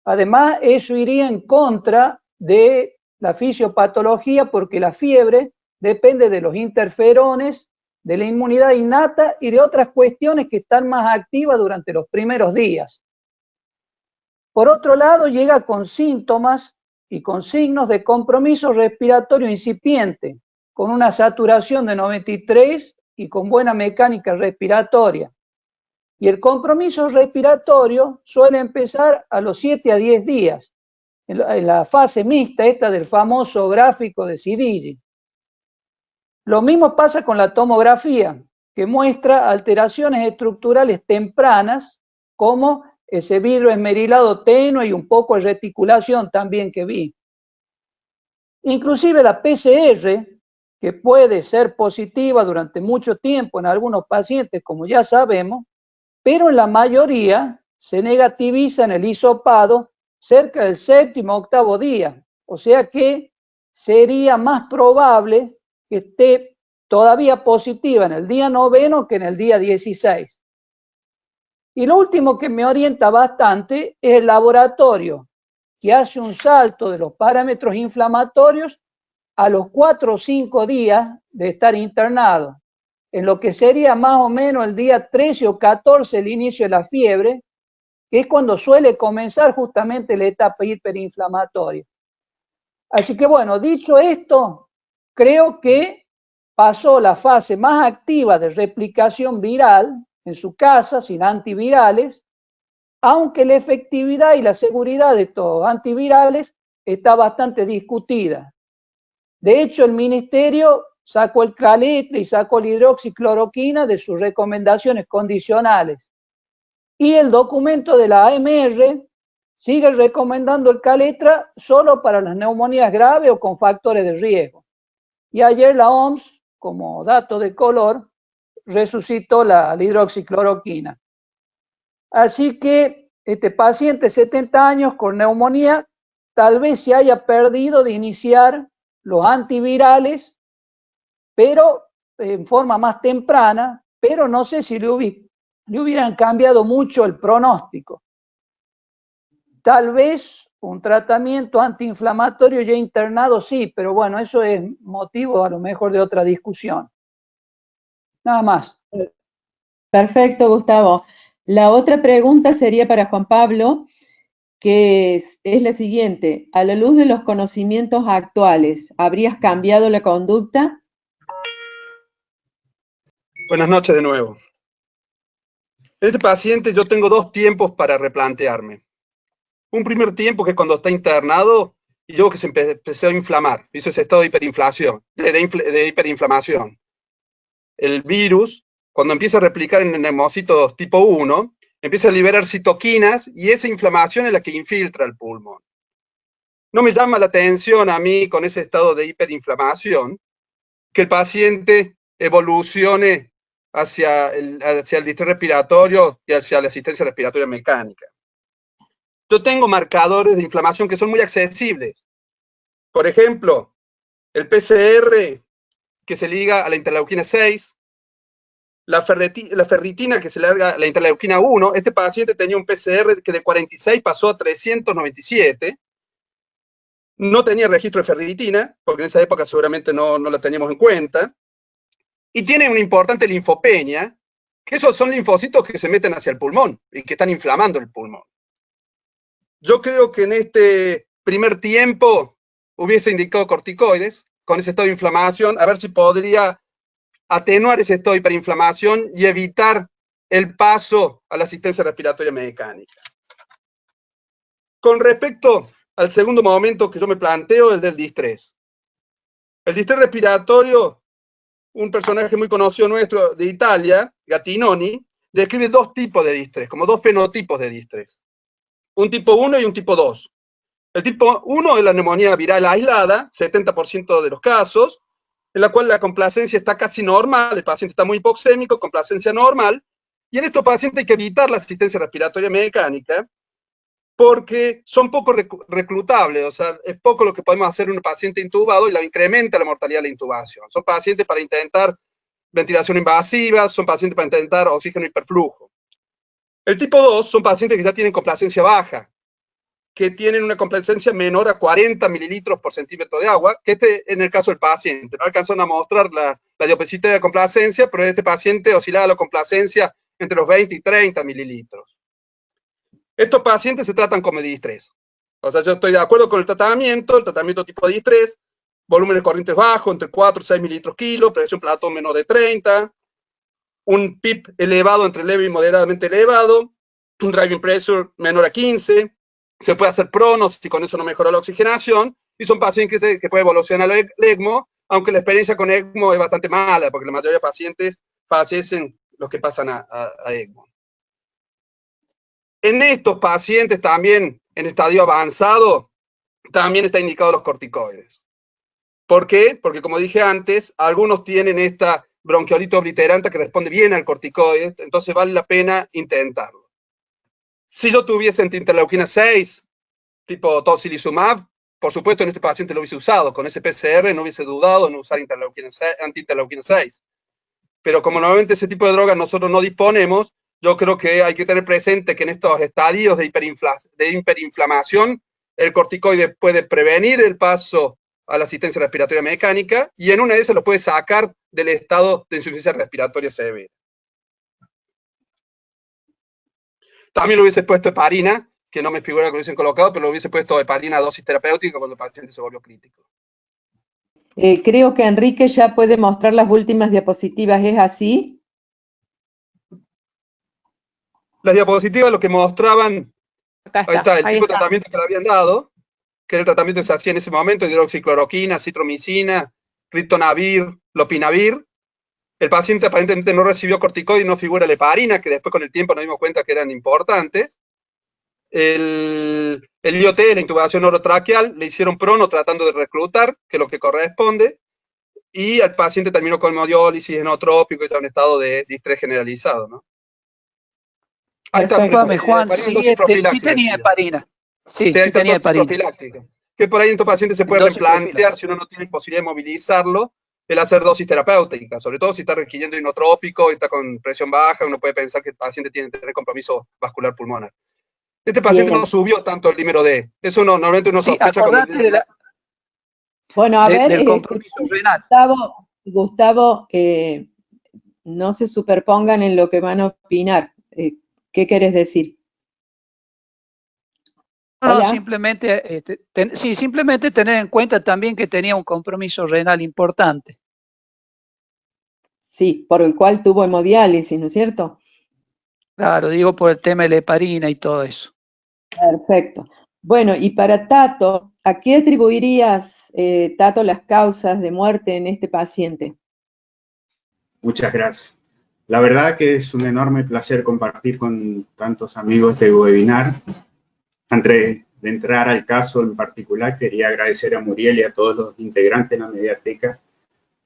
Además, eso iría en contra de la fisiopatología, porque la fiebre depende de los interferones, de la inmunidad innata y de otras cuestiones que están más activas durante los primeros días. Por otro lado, llega con síntomas y con signos de compromiso respiratorio incipiente, con una saturación de 93 y con buena mecánica respiratoria. Y el compromiso respiratorio suele empezar a los 7 a 10 días, en la fase mixta esta del famoso gráfico de Sidigi. Lo mismo pasa con la tomografía, que muestra alteraciones estructurales tempranas, como ese vidrio esmerilado tenue y un poco de reticulación también que vi. Inclusive la PCR, que puede ser positiva durante mucho tiempo en algunos pacientes, como ya sabemos, pero en la mayoría se negativiza en el hisopado cerca del 7º o 8º día. O sea que sería más probable que esté todavía positiva en el día 9º que en el día 16. Y lo último que me orienta bastante es el laboratorio, que hace un salto de los parámetros inflamatorios a los 4 o 5 días de estar internado, en lo que sería más o menos el día 13 o 14 el inicio de la fiebre, que es cuando suele comenzar justamente la etapa hiperinflamatoria. Así que bueno, dicho esto, creo que pasó la fase más activa de replicación viral en su casa, sin antivirales, aunque la efectividad y la seguridad de estos antivirales está bastante discutida. De hecho, el ministerio sacó el caletra y sacó la hidroxicloroquina de sus recomendaciones condicionales. Y el documento de la AMR sigue recomendando el caletra solo para las neumonías graves o con factores de riesgo. Y ayer la OMS, como dato de color, resucitó la hidroxicloroquina. Así que este paciente de 70 años con neumonía tal vez se haya perdido de iniciar los antivirales, pero en forma más temprana, pero no sé si le hubieran cambiado mucho el pronóstico. Tal vez un tratamiento antiinflamatorio ya internado, sí, pero bueno, eso es motivo a lo mejor de otra discusión. Nada más. Perfecto, Gustavo. La otra pregunta sería para Juan Pablo, que es la siguiente. A la luz de los conocimientos actuales, ¿habrías cambiado la conducta? Buenas noches de nuevo. En este paciente yo tengo 2 tiempos para replantearme. Un primer tiempo que es cuando está internado y yo que se empezó a inflamar, hizo ese estado de hiperinflación, de hiperinflamación. El virus, cuando empieza a replicar en neumocitos tipo 1, empieza a liberar citoquinas y esa inflamación es la que infiltra el pulmón. No me llama la atención a mí, con ese estado de hiperinflamación, que el paciente evolucione hacia el distrés respiratorio y hacia la asistencia respiratoria mecánica. Yo tengo marcadores de inflamación que son muy accesibles. Por ejemplo, el PCR que se liga a la interleuquina 6, la ferritina que se liga a la interleuquina 1. Este paciente tenía un PCR que de 46 pasó a 397. No tenía registro de ferritina, porque en esa época seguramente no la teníamos en cuenta. Y tiene una importante linfopenia, que esos son linfocitos que se meten hacia el pulmón y que están inflamando el pulmón. Yo creo que en este primer tiempo hubiese indicado corticoides con ese estado de inflamación, a ver si podría atenuar ese estado de hiperinflamación y evitar el paso a la asistencia respiratoria mecánica. Con respecto al segundo momento que yo me planteo, el del distrés. El distrés respiratorio, un personaje muy conocido nuestro de Italia, Gattinoni, describe 2 tipos de distrés, como 2 fenotipos de distrés. Un tipo 1 y un tipo 2. El tipo 1 es la neumonía viral aislada, 70% de los casos, en la cual la complacencia está casi normal, el paciente está muy hipoxémico, complacencia normal, y en estos pacientes hay que evitar la asistencia respiratoria mecánica porque son poco reclutables, o sea, es poco lo que podemos hacer en un paciente intubado y la incrementa la mortalidad de la intubación. Son pacientes para intentar ventilación invasiva, son pacientes para intentar oxígeno hiperflujo. El tipo 2 son pacientes que ya tienen complacencia baja, que tienen una complacencia menor a 40 mililitros por centímetro de agua, que en el caso del paciente. No alcanzaron a mostrar la diapesita de complacencia, pero este paciente oscilaba la complacencia entre los 20 y 30 mililitros. Estos pacientes se tratan como distrés. O sea, yo estoy de acuerdo con el tratamiento tipo distrés, volúmenes corrientes bajos, entre 4 y 6 mililitros kilo, presión platón menor de 30, un PIP elevado entre leve y moderadamente elevado, un driving pressure menor a 15, se puede hacer pronos si con eso no mejora la oxigenación, y son pacientes que pueden evolucionar al ECMO, aunque la experiencia con ECMO es bastante mala, porque la mayoría de pacientes fallecen los que pasan a ECMO. En estos pacientes también, en estadio avanzado, también está indicado los corticoides. ¿Por qué? Porque como dije antes, algunos tienen esta bronquiolitis obliterante que responde bien al corticoide, entonces vale la pena intentarlo. Si yo tuviese antiinterleuquina 6, tipo tocilizumab, por supuesto en este paciente lo hubiese usado. Con ese PCR no hubiese dudado en usar antiinterleuquina 6. Pero como normalmente ese tipo de drogas nosotros no disponemos, yo creo que hay que tener presente que en estos estadios de hiperinflamación, el corticoide puede prevenir el paso a la asistencia respiratoria mecánica y en una de esas lo puede sacar del estado de insuficiencia respiratoria severa. También lo hubiese puesto heparina, que no me figura que lo hubiesen colocado, pero lo hubiese puesto heparina a dosis terapéutica cuando el paciente se volvió crítico. Creo que Enrique ya puede mostrar las últimas diapositivas, ¿es así? Las diapositivas lo que mostraban, Acá ahí está, el ahí tipo de está. tratamiento que le habían dado, que era el tratamiento que se hacía en ese momento, hidroxicloroquina, citromicina, ritonavir, lopinavir. El paciente aparentemente no recibió corticoide y no figura la heparina, que después con el tiempo nos dimos cuenta que eran importantes. El IOT, la intubación orotraqueal, le hicieron prono tratando de reclutar, que es lo que corresponde, y el paciente terminó con hemodiálisis enotrópico y está en estado de distrés generalizado, ¿no? Ahí está. Disculpame, Juan, sí tenía heparina. Sí tenía heparina. Profiláctica. Que por ahí en estos pacientes se puede replantear, si uno no tiene posibilidad de movilizarlo, el hacer dosis terapéutica, sobre todo si está requiriendo inotrópico y está con presión baja, uno puede pensar que el paciente tiene que tener compromiso vascular pulmonar. Este paciente no subió tanto el dímero D. Eso normalmente uno sospecha con el... Bueno, a ver, del compromiso renal. Gustavo, no se superpongan en lo que van a opinar. ¿Qué querés decir? No, simplemente, simplemente tener en cuenta también que tenía un compromiso renal importante. Sí, por el cual tuvo hemodiálisis, ¿no es cierto? Claro, digo por el tema de la heparina y todo eso. Perfecto. Bueno, y para Tato, ¿a qué atribuirías, Tato, las causas de muerte en este paciente? Muchas gracias. La verdad que es un enorme placer compartir con tantos amigos este webinar. Antes de entrar al caso en particular, quería agradecer a Muriel y a todos los integrantes de la Mediateca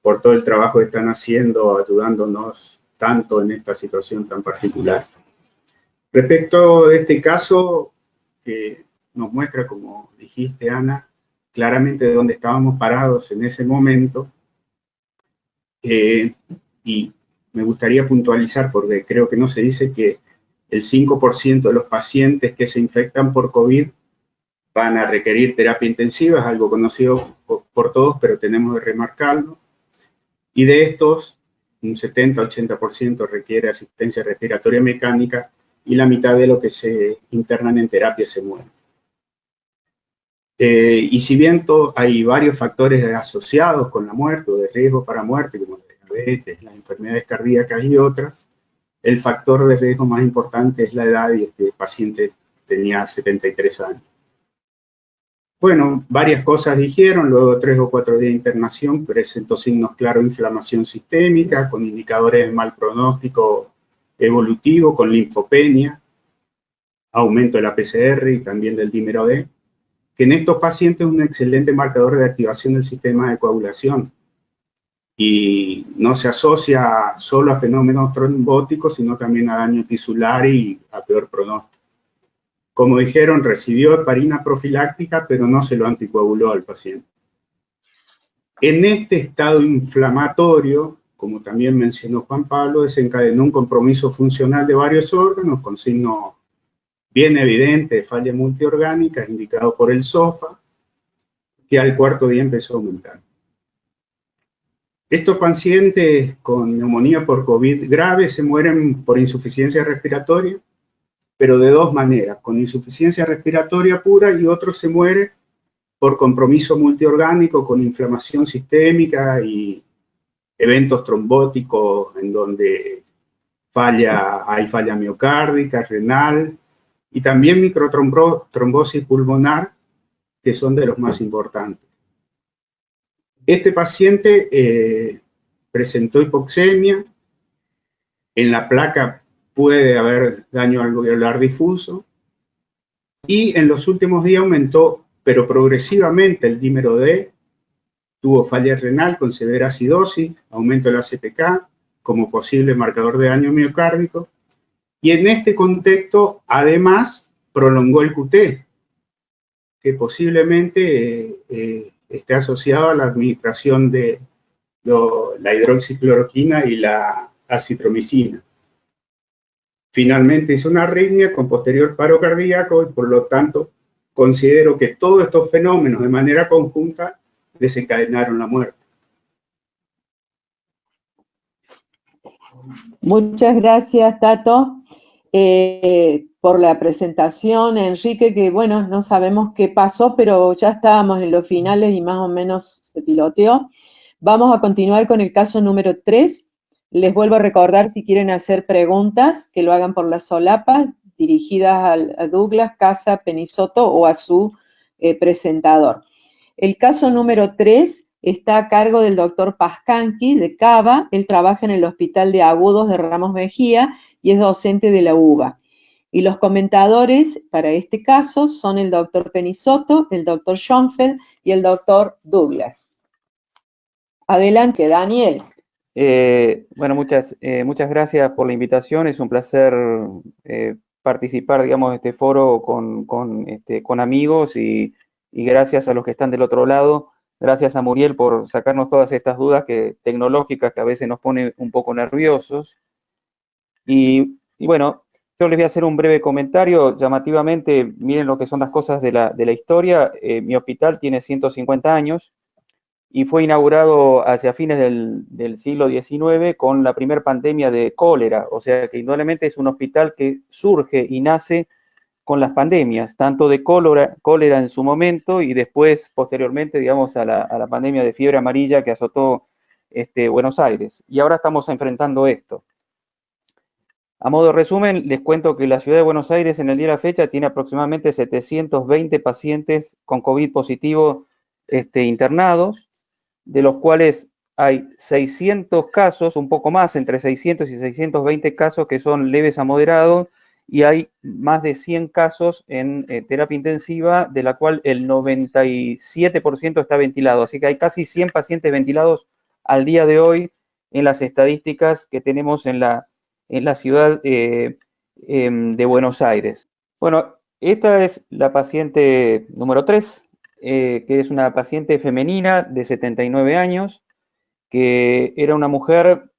por todo el trabajo que están haciendo, ayudándonos tanto en esta situación tan particular. Respecto de este caso, que nos muestra, como dijiste, Ana, claramente de dónde estábamos parados en ese momento, y me gustaría puntualizar, porque creo que no se dice, que el 5% de los pacientes que se infectan por COVID van a requerir terapia intensiva, es algo conocido por todos, pero tenemos que remarcarlo. Y de estos, un 70-80% requiere asistencia respiratoria mecánica y la mitad de lo que se internan en terapia se mueren. Y si bien hay varios factores asociados con la muerte o de riesgo para muerte, como la diabetes, las enfermedades cardíacas y otras, el factor de riesgo más importante es la edad, y este paciente tenía 73 años. Bueno, varias cosas dijeron. Luego de 3 o 4 días de internación presentó signos claros de inflamación sistémica, con indicadores de mal pronóstico evolutivo, con linfopenia, aumento de la PCR y también del dímero D, que en estos pacientes es un excelente marcador de activación del sistema de coagulación y no se asocia solo a fenómenos trombóticos, sino también a daño tisular y a peor pronóstico. Como dijeron, recibió heparina profiláctica, pero no se lo anticoaguló al paciente. En este estado inflamatorio, como también mencionó Juan Pablo, desencadenó un compromiso funcional de varios órganos con signos bien evidente de falla multiorgánica, indicado por el SOFA, que al cuarto día empezó a aumentar. Estos pacientes con neumonía por COVID grave se mueren por insuficiencia respiratoria, pero de dos maneras, con insuficiencia respiratoria pura, y otro se muere por compromiso multiorgánico con inflamación sistémica y eventos trombóticos en donde hay falla miocárdica, renal y también microtrombosis pulmonar, que son de los más importantes. Este paciente presentó hipoxemia, en la placa puede haber daño alveolar difuso y en los últimos días aumentó, pero progresivamente, el dímero D, tuvo falla renal con severa acidosis, aumento del ACPK como posible marcador de daño miocárdico, y en este contexto además prolongó el QT, que posiblemente esté asociado a la administración de la hidroxicloroquina y la acitromicina. Finalmente hizo una arritmia con posterior paro cardíaco y por lo tanto considero que todos estos fenómenos de manera conjunta desencadenaron la muerte. Muchas gracias, Tato, por la presentación, Enrique, que bueno, no sabemos qué pasó, pero ya estábamos en los finales y más o menos se piloteó. Vamos a continuar con el caso número 3. Les vuelvo a recordar, si quieren hacer preguntas, que lo hagan por la solapa, dirigidas a Douglas, Casa, Penisoto o a su presentador. El caso número 3 está a cargo del doctor Pascanqui, de Cava. Él trabaja en el Hospital de Agudos de Ramos Mejía y es docente de la UBA. Y los comentadores para este caso son el doctor Penisoto, el doctor Schoenfeld y el doctor Douglas. Adelante, Daniel. Bueno, muchas gracias por la invitación. Es un placer participar, digamos, de este foro con amigos y gracias a los que están del otro lado. Gracias a Muriel por sacarnos todas estas dudas tecnológicas que a veces nos ponen un poco nerviosos. Y bueno, yo les voy a hacer un breve comentario. Llamativamente, miren lo que son las cosas de la historia. Mi hospital tiene 150 años. Y fue inaugurado hacia fines del siglo XIX con la primera pandemia de cólera, o sea que indudablemente es un hospital que surge y nace con las pandemias, tanto de cólera en su momento y después, posteriormente, digamos, a la pandemia de fiebre amarilla que azotó Buenos Aires. Y ahora estamos enfrentando esto. A modo de resumen, les cuento que la ciudad de Buenos Aires en el día de la fecha tiene aproximadamente 720 pacientes con COVID positivo internados, de los cuales hay 600 casos, un poco más, entre 600 y 620 casos que son leves a moderados, y hay más de 100 casos en terapia intensiva, de la cual el 97% está ventilado. Así que hay casi 100 pacientes ventilados al día de hoy en las estadísticas que tenemos en la ciudad de Buenos Aires. Bueno, esta es la paciente número 3. Que es una paciente femenina de 79 años, que era una mujer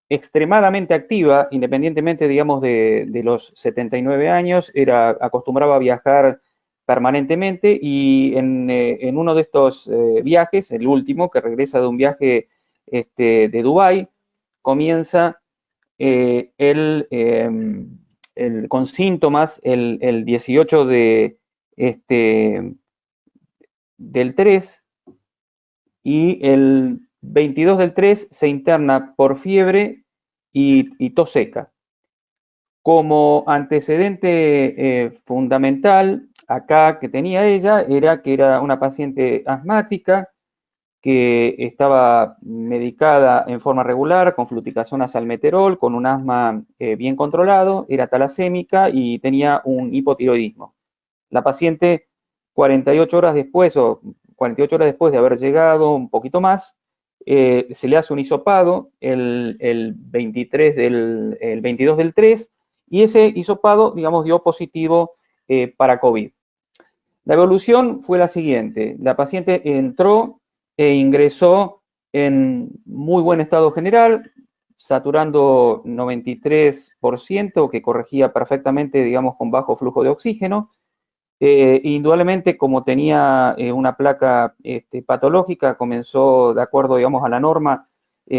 extremadamente activa, independientemente, digamos, de los 79 años, acostumbraba a viajar permanentemente y en uno de estos viajes, el último, que regresa de un viaje de Dubái, comienza con síntomas el 18 del 3 y el 22 del 3 se interna por fiebre y tos seca. Como antecedente fundamental acá que tenía ella era que era una paciente asmática que estaba medicada en forma regular con fluticasona salmeterol, con un asma bien controlado, era talasémica y tenía un hipotiroidismo. La paciente 48 horas después o 48 horas después de haber llegado, un poquito más, se le hace un hisopado el 22 del 3 y ese hisopado, digamos, dio positivo para COVID. La evolución fue la siguiente. La paciente entró e ingresó en muy buen estado general, saturando 93%, que corregía perfectamente, digamos, con bajo flujo de oxígeno. Indudablemente, como tenía una placa patológica, comenzó de acuerdo, digamos, a la norma,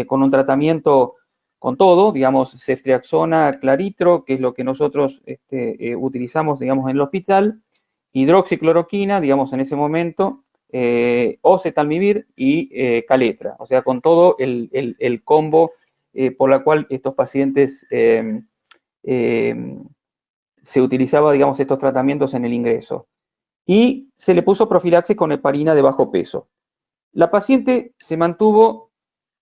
con un tratamiento con todo, digamos, ceftriaxona, claritro, que es lo que nosotros utilizamos, digamos, en el hospital, hidroxicloroquina, digamos, en ese momento, oseltamivir y caletra, o sea, con todo el combo por la cual estos pacientes se utilizaba, digamos, estos tratamientos en el ingreso. Y se le puso profilaxis con heparina de bajo peso. La paciente se mantuvo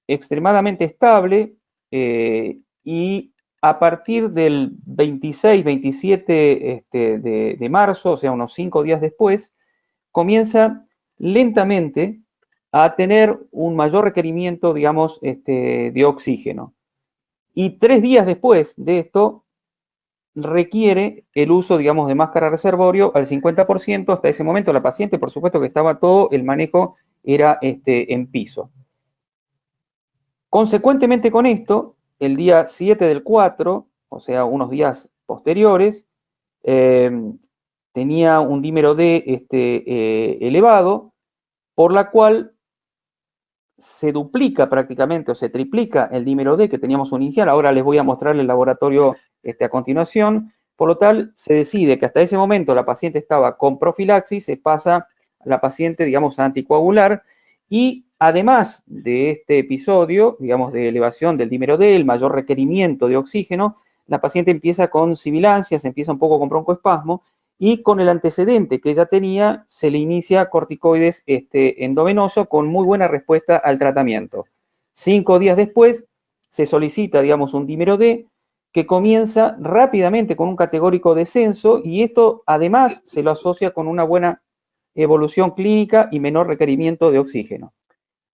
extremadamente estable y a partir del 26, 27 de marzo, o sea, unos 5 días después, comienza lentamente a tener un mayor requerimiento, digamos, de oxígeno. Y 3 días después de esto, requiere el uso, digamos, de máscara reservorio al 50%. Hasta ese momento la paciente, por supuesto que estaba todo, el manejo era en piso. Consecuentemente con esto, el día 7 del 4, o sea, unos días posteriores, tenía un dímero D elevado, por la cual se duplica prácticamente o se triplica el dímero D que teníamos inicial. Ahora les voy a mostrar el laboratorio a continuación. Por lo tal, se decide que hasta ese momento la paciente estaba con profilaxis, se pasa la paciente, digamos, a anticoagular, y además de este episodio, digamos, de elevación del dímero D, el mayor requerimiento de oxígeno, la paciente empieza con sibilancias, empieza un poco con broncoespasmo, y con el antecedente que ella tenía, se le inicia corticoides endovenoso con muy buena respuesta al tratamiento. 5 días después, se solicita, digamos, un dímero D que comienza rápidamente con un categórico descenso, y esto además se lo asocia con una buena evolución clínica y menor requerimiento de oxígeno.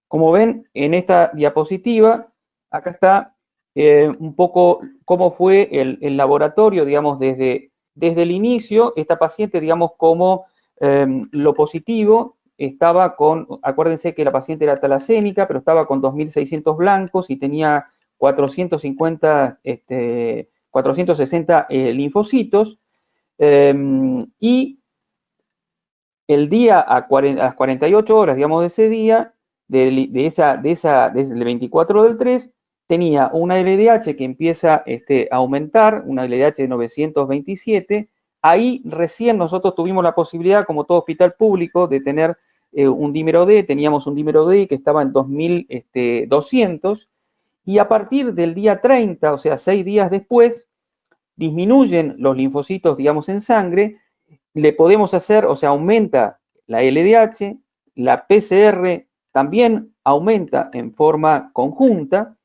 Como ven en esta diapositiva, acá está un poco cómo fue el laboratorio, digamos, desde el inicio. Esta paciente, digamos, como lo positivo, estaba con, acuérdense que la paciente era talasémica, pero estaba con 2.600 blancos y tenía 460 linfocitos, y el día a las 48 horas, digamos, de ese día, del 24 del 3, tenía una LDH que empieza a aumentar, una LDH de 927. Ahí recién nosotros tuvimos la posibilidad, como todo hospital público, de tener un dímero D. Teníamos un dímero D que estaba en 2.200, y a partir del día 30, o sea, 6 días después, disminuyen los linfocitos, digamos, en sangre. Le podemos hacer, o sea, aumenta la LDH, la PCR también aumenta en forma conjunta,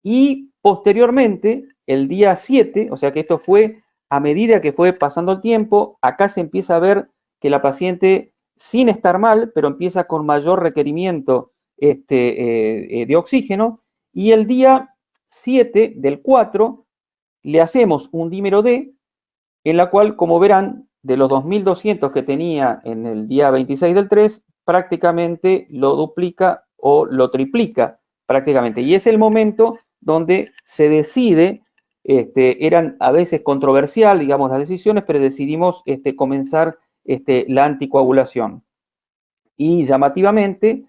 y posteriormente, el día 7, o sea que esto fue a medida que fue pasando el tiempo, acá se empieza a ver que la paciente, sin estar mal, pero empieza con mayor requerimiento de oxígeno, y el día 7 del 4 le hacemos un dímero D, en la cual, como verán, de los 2.200 que tenía en el día 26 del 3, prácticamente lo duplica o lo triplica prácticamente. Y es el momento donde se decide, eran a veces controversial, digamos, las decisiones, pero decidimos comenzar la anticoagulación. Y llamativamente,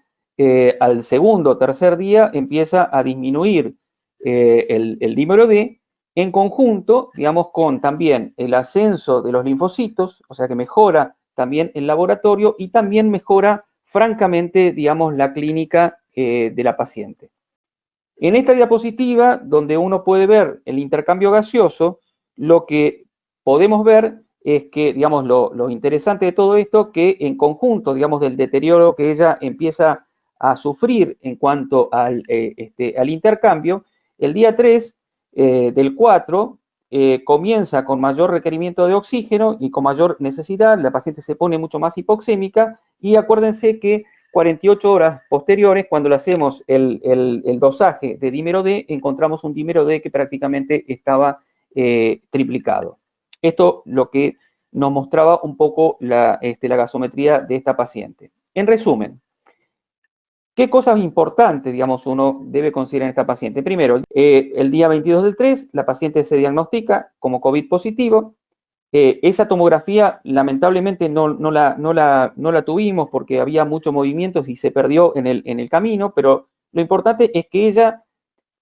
al segundo o tercer día empieza a disminuir el dímero D, en conjunto, digamos, con también el ascenso de los linfocitos, o sea que mejora también el laboratorio y también mejora francamente, digamos, la clínica de la paciente. En esta diapositiva, donde uno puede ver el intercambio gaseoso, lo que podemos ver es que, digamos, lo interesante de todo esto, que en conjunto, digamos, del deterioro que ella empieza a sufrir en cuanto al intercambio, el día 3 del 4 comienza con mayor requerimiento de oxígeno y con mayor necesidad, la paciente se pone mucho más hipoxémica, y acuérdense que 48 horas posteriores, cuando le hacemos el dosaje de dímero D, encontramos un dímero D que prácticamente estaba triplicado. Esto lo que nos mostraba un poco la gasometría de esta paciente. En resumen, ¿Qué cosas importantes, digamos, uno debe considerar en esta paciente? Primero, el día 22 del 3, la paciente se diagnostica como COVID positivo. Esa tomografía, lamentablemente, no la tuvimos porque había muchos movimientos y se perdió en el camino, pero lo importante es que ella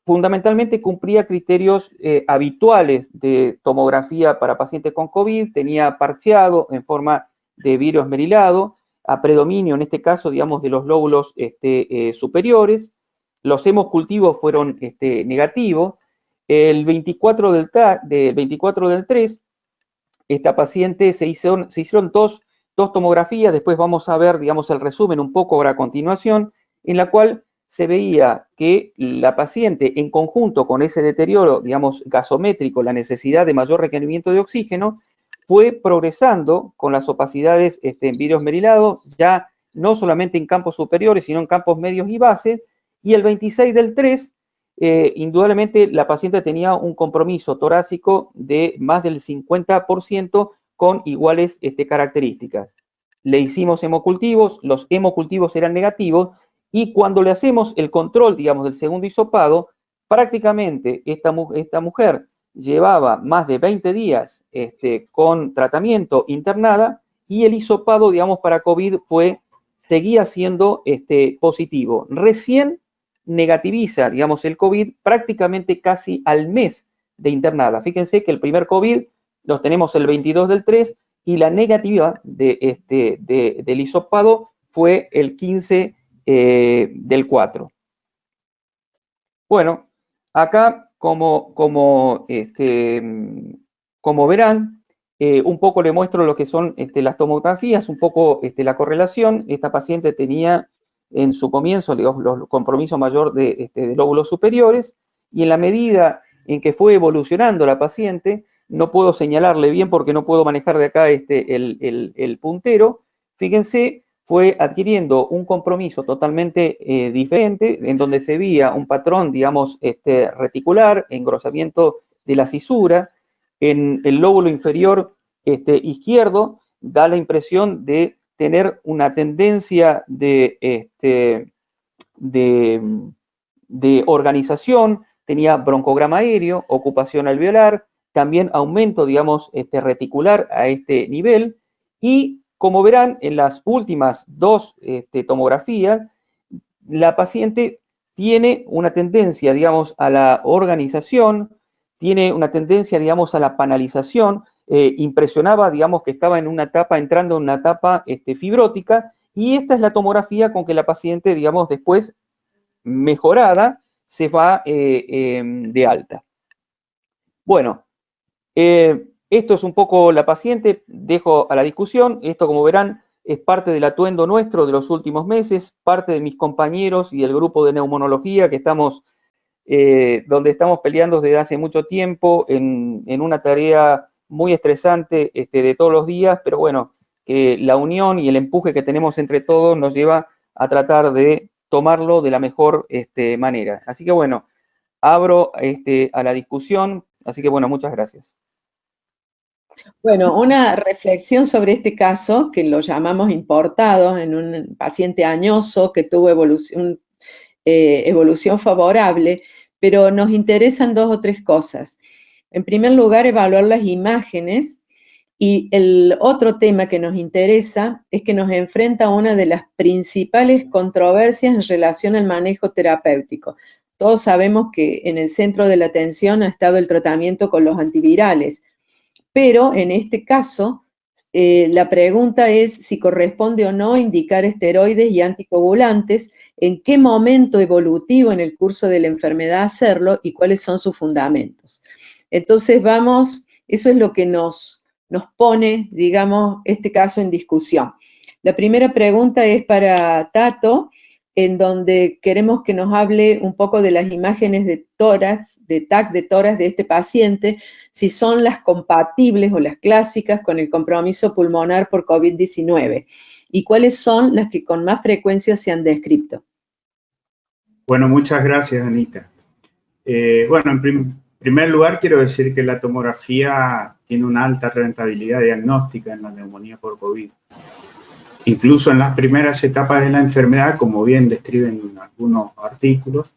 fundamentalmente cumplía criterios habituales de tomografía para pacientes con COVID, tenía parcheado en forma de virus esmerilado, a predominio en este caso, digamos, de los lóbulos superiores, los hemocultivos fueron negativos. El 24 del 3, esta paciente se hicieron dos tomografías, después vamos a ver, digamos, el resumen un poco ahora a continuación, en la cual se veía que la paciente, en conjunto con ese deterioro, digamos, gasométrico, la necesidad de mayor requerimiento de oxígeno, fue progresando con las opacidades en vidrio esmerilado, ya no solamente en campos superiores, sino en campos medios y bases, y el 26 del 3, indudablemente la paciente tenía un compromiso torácico de más del 50% con iguales características. Le hicimos hemocultivos, los hemocultivos eran negativos, y cuando le hacemos el control, digamos, del segundo hisopado, prácticamente esta mujer llevaba más de 20 días con tratamiento internada, y el hisopado, digamos, para COVID seguía siendo positivo. Recién negativiza, digamos, el COVID prácticamente casi al mes de internada. Fíjense que el primer COVID los tenemos el 22 del 3 y la negatividad del hisopado fue el 15 del 4. Bueno, acá como verán, un poco le muestro lo que son las tomografías, un poco la correlación. Esta paciente tenía en su comienzo los compromisos mayor de lóbulos superiores, y en la medida en que fue evolucionando la paciente, no puedo señalarle bien porque no puedo manejar de acá el puntero, fíjense, fue adquiriendo un compromiso totalmente diferente, en donde se veía un patrón, digamos, reticular, engrosamiento de la cisura. En el lóbulo inferior izquierdo da la impresión de tener una tendencia de organización, tenía broncograma aéreo, ocupación alveolar, también aumento, digamos, reticular a este nivel, y como verán en las últimas dos tomografías, la paciente tiene una tendencia, digamos, a la organización, tiene una tendencia, digamos, a la panalización. Impresionaba, digamos, que estaba entrando en una etapa fibrótica, y esta es la tomografía con que la paciente, digamos, después, mejorada, se va de alta. Bueno, esto es un poco la paciente, dejo a la discusión. Esto, como verán, es parte del atuendo nuestro de los últimos meses, parte de mis compañeros y del grupo de neumonología que estamos, donde estamos peleando desde hace mucho tiempo en una tarea muy estresante de todos los días, pero bueno, que la unión y el empuje que tenemos entre todos nos lleva a tratar de tomarlo de la mejor manera. Así que bueno, abro a la discusión, así que bueno, muchas gracias. Bueno, una reflexión sobre este caso, que lo llamamos importado, en un paciente añoso que tuvo evolución favorable, pero nos interesan dos o tres cosas. En primer lugar, evaluar las imágenes, y el otro tema que nos interesa es que nos enfrenta a una de las principales controversias en relación al manejo terapéutico. Todos sabemos que en el centro de la atención ha estado el tratamiento con los antivirales, pero en este caso la pregunta es si corresponde o no indicar esteroides y anticoagulantes, en qué momento evolutivo en el curso de la enfermedad hacerlo y cuáles son sus fundamentos. Entonces eso es lo que nos pone, digamos, este caso en discusión. La primera pregunta es para Tato, en donde queremos que nos hable un poco de las imágenes de tórax, de TAC de tórax de este paciente, si son las compatibles o las clásicas con el compromiso pulmonar por COVID-19, y cuáles son las que con más frecuencia se han descrito. Bueno, muchas gracias, Anita. Bueno, en primer lugar, quiero decir que la tomografía tiene una alta rentabilidad diagnóstica en la neumonía por COVID. Incluso en las primeras etapas de la enfermedad, como bien describen algunos artículos,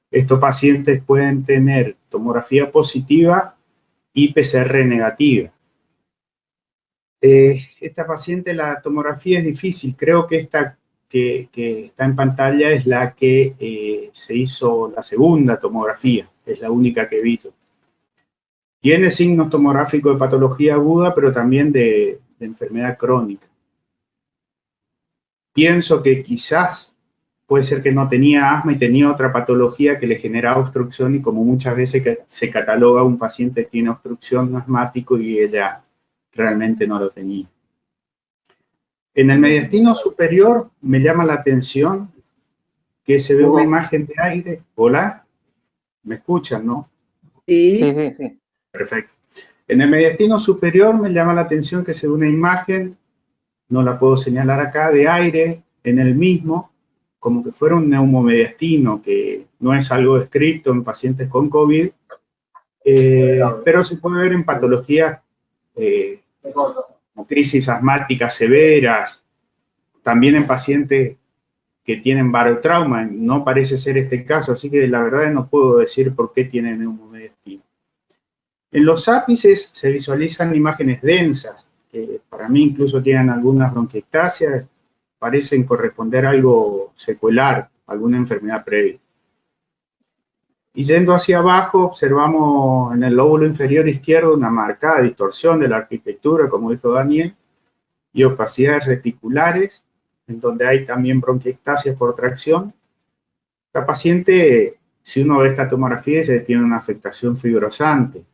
estos pacientes pueden tener tomografía positiva y PCR negativa. Esta paciente, la tomografía es difícil. Creo que esta que está en pantalla es la que se hizo la segunda tomografía, es la única que he visto. Tiene signos tomográficos de patología aguda, pero también de enfermedad crónica. Pienso que quizás puede ser que no tenía asma y tenía otra patología que le generaba obstrucción, y como muchas veces se cataloga un paciente que tiene obstrucción asmático y ella realmente no lo tenía. En el mediastino superior me llama la atención que se ve una imagen de aire. Hola, ¿me escuchan, no? Sí. Sí. Perfecto. En el mediastino superior me llama la atención que se ve una imagen, no la puedo señalar acá, de aire en el mismo, como que fuera un neumomediastino, que no es algo descrito en pacientes con COVID, pero se puede ver en patologías como crisis asmáticas severas, también en pacientes que tienen barotrauma. No parece ser este caso, así que la verdad no puedo decir por qué tiene neumomediastino. En los ápices se visualizan imágenes densas, que para mí incluso tienen algunas bronquiectasias, parecen corresponder a algo secuelar, alguna enfermedad previa. Y yendo hacia abajo, observamos en el lóbulo inferior izquierdo una marcada distorsión de la arquitectura, como dijo Daniel, y opacidades reticulares, en donde hay también bronquiectasia por tracción. Esta paciente, si uno ve esta tomografía, tiene una afectación fibrosante,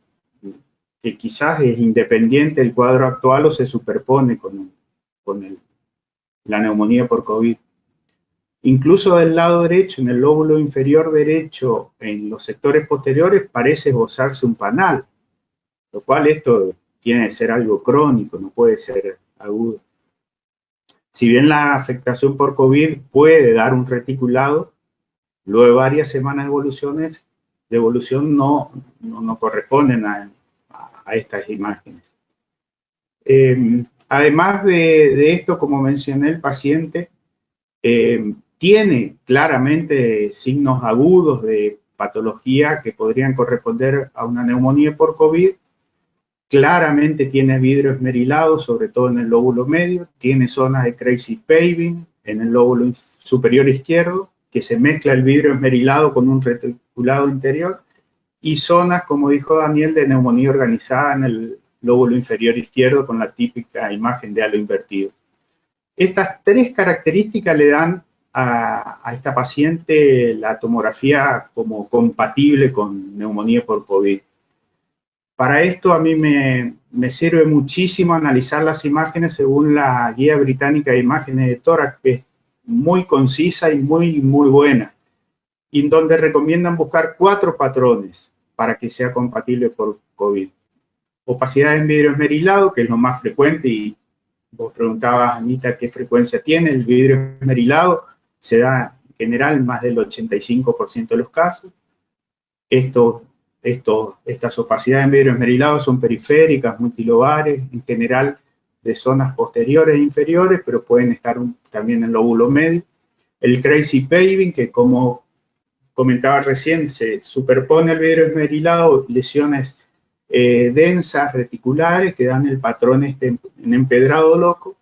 que quizás es independiente del cuadro actual o se superpone con la neumonía por COVID. Incluso del lado derecho, en el lóbulo inferior derecho, en los sectores posteriores, parece esbozarse un panal, lo cual esto tiene que ser algo crónico, no puede ser agudo. Si bien la afectación por COVID puede dar un reticulado, luego de varias semanas de evolución no corresponden a estas imágenes. Además de esto, como mencioné, el paciente tiene claramente signos agudos de patología que podrían corresponder a una neumonía por COVID. Claramente tiene vidrio esmerilado, sobre todo en el lóbulo medio. Tiene zonas de crazy paving en el lóbulo superior izquierdo, que se mezcla el vidrio esmerilado con un reticulado interior. Y zonas, como dijo Daniel, de neumonía organizada en el lóbulo inferior izquierdo, con la típica imagen de halo invertido. Estas tres características le dan a esta paciente la tomografía como compatible con neumonía por COVID. Para esto a mí me sirve muchísimo analizar las imágenes según la Guía Británica de Imágenes de Tórax, que es muy concisa y muy buena, y en donde recomiendan buscar 4 patrones para que sea compatible por COVID. Opacidad en vidrio esmerilado, que es lo más frecuente, y vos preguntabas, Anita, qué frecuencia tiene. El vidrio esmerilado se da en general más del 85% de los casos. Estas opacidades en vidrio esmerilado son periféricas, multilobares, en general de zonas posteriores e inferiores, pero pueden estar también en el lóbulo medio. El crazy paving, que como comentaba recién, se superpone al vidrio esmerilado, lesiones densas, reticulares, que dan el patrón en empedrado loco.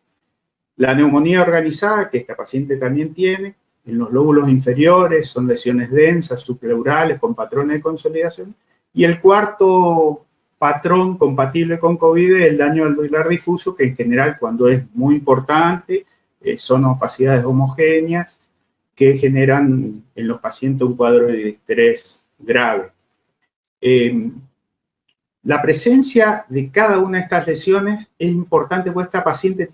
La neumonía organizada, que esta paciente también tiene, en los lóbulos inferiores, son lesiones densas, subpleurales, con patrones de consolidación. Y el cuarto patrón compatible con COVID es el daño alveolar difuso, que en general, cuando es muy importante, son opacidades homogéneas que generan en los pacientes un cuadro de estrés grave. La presencia de cada una de estas lesiones es importante, porque esta paciente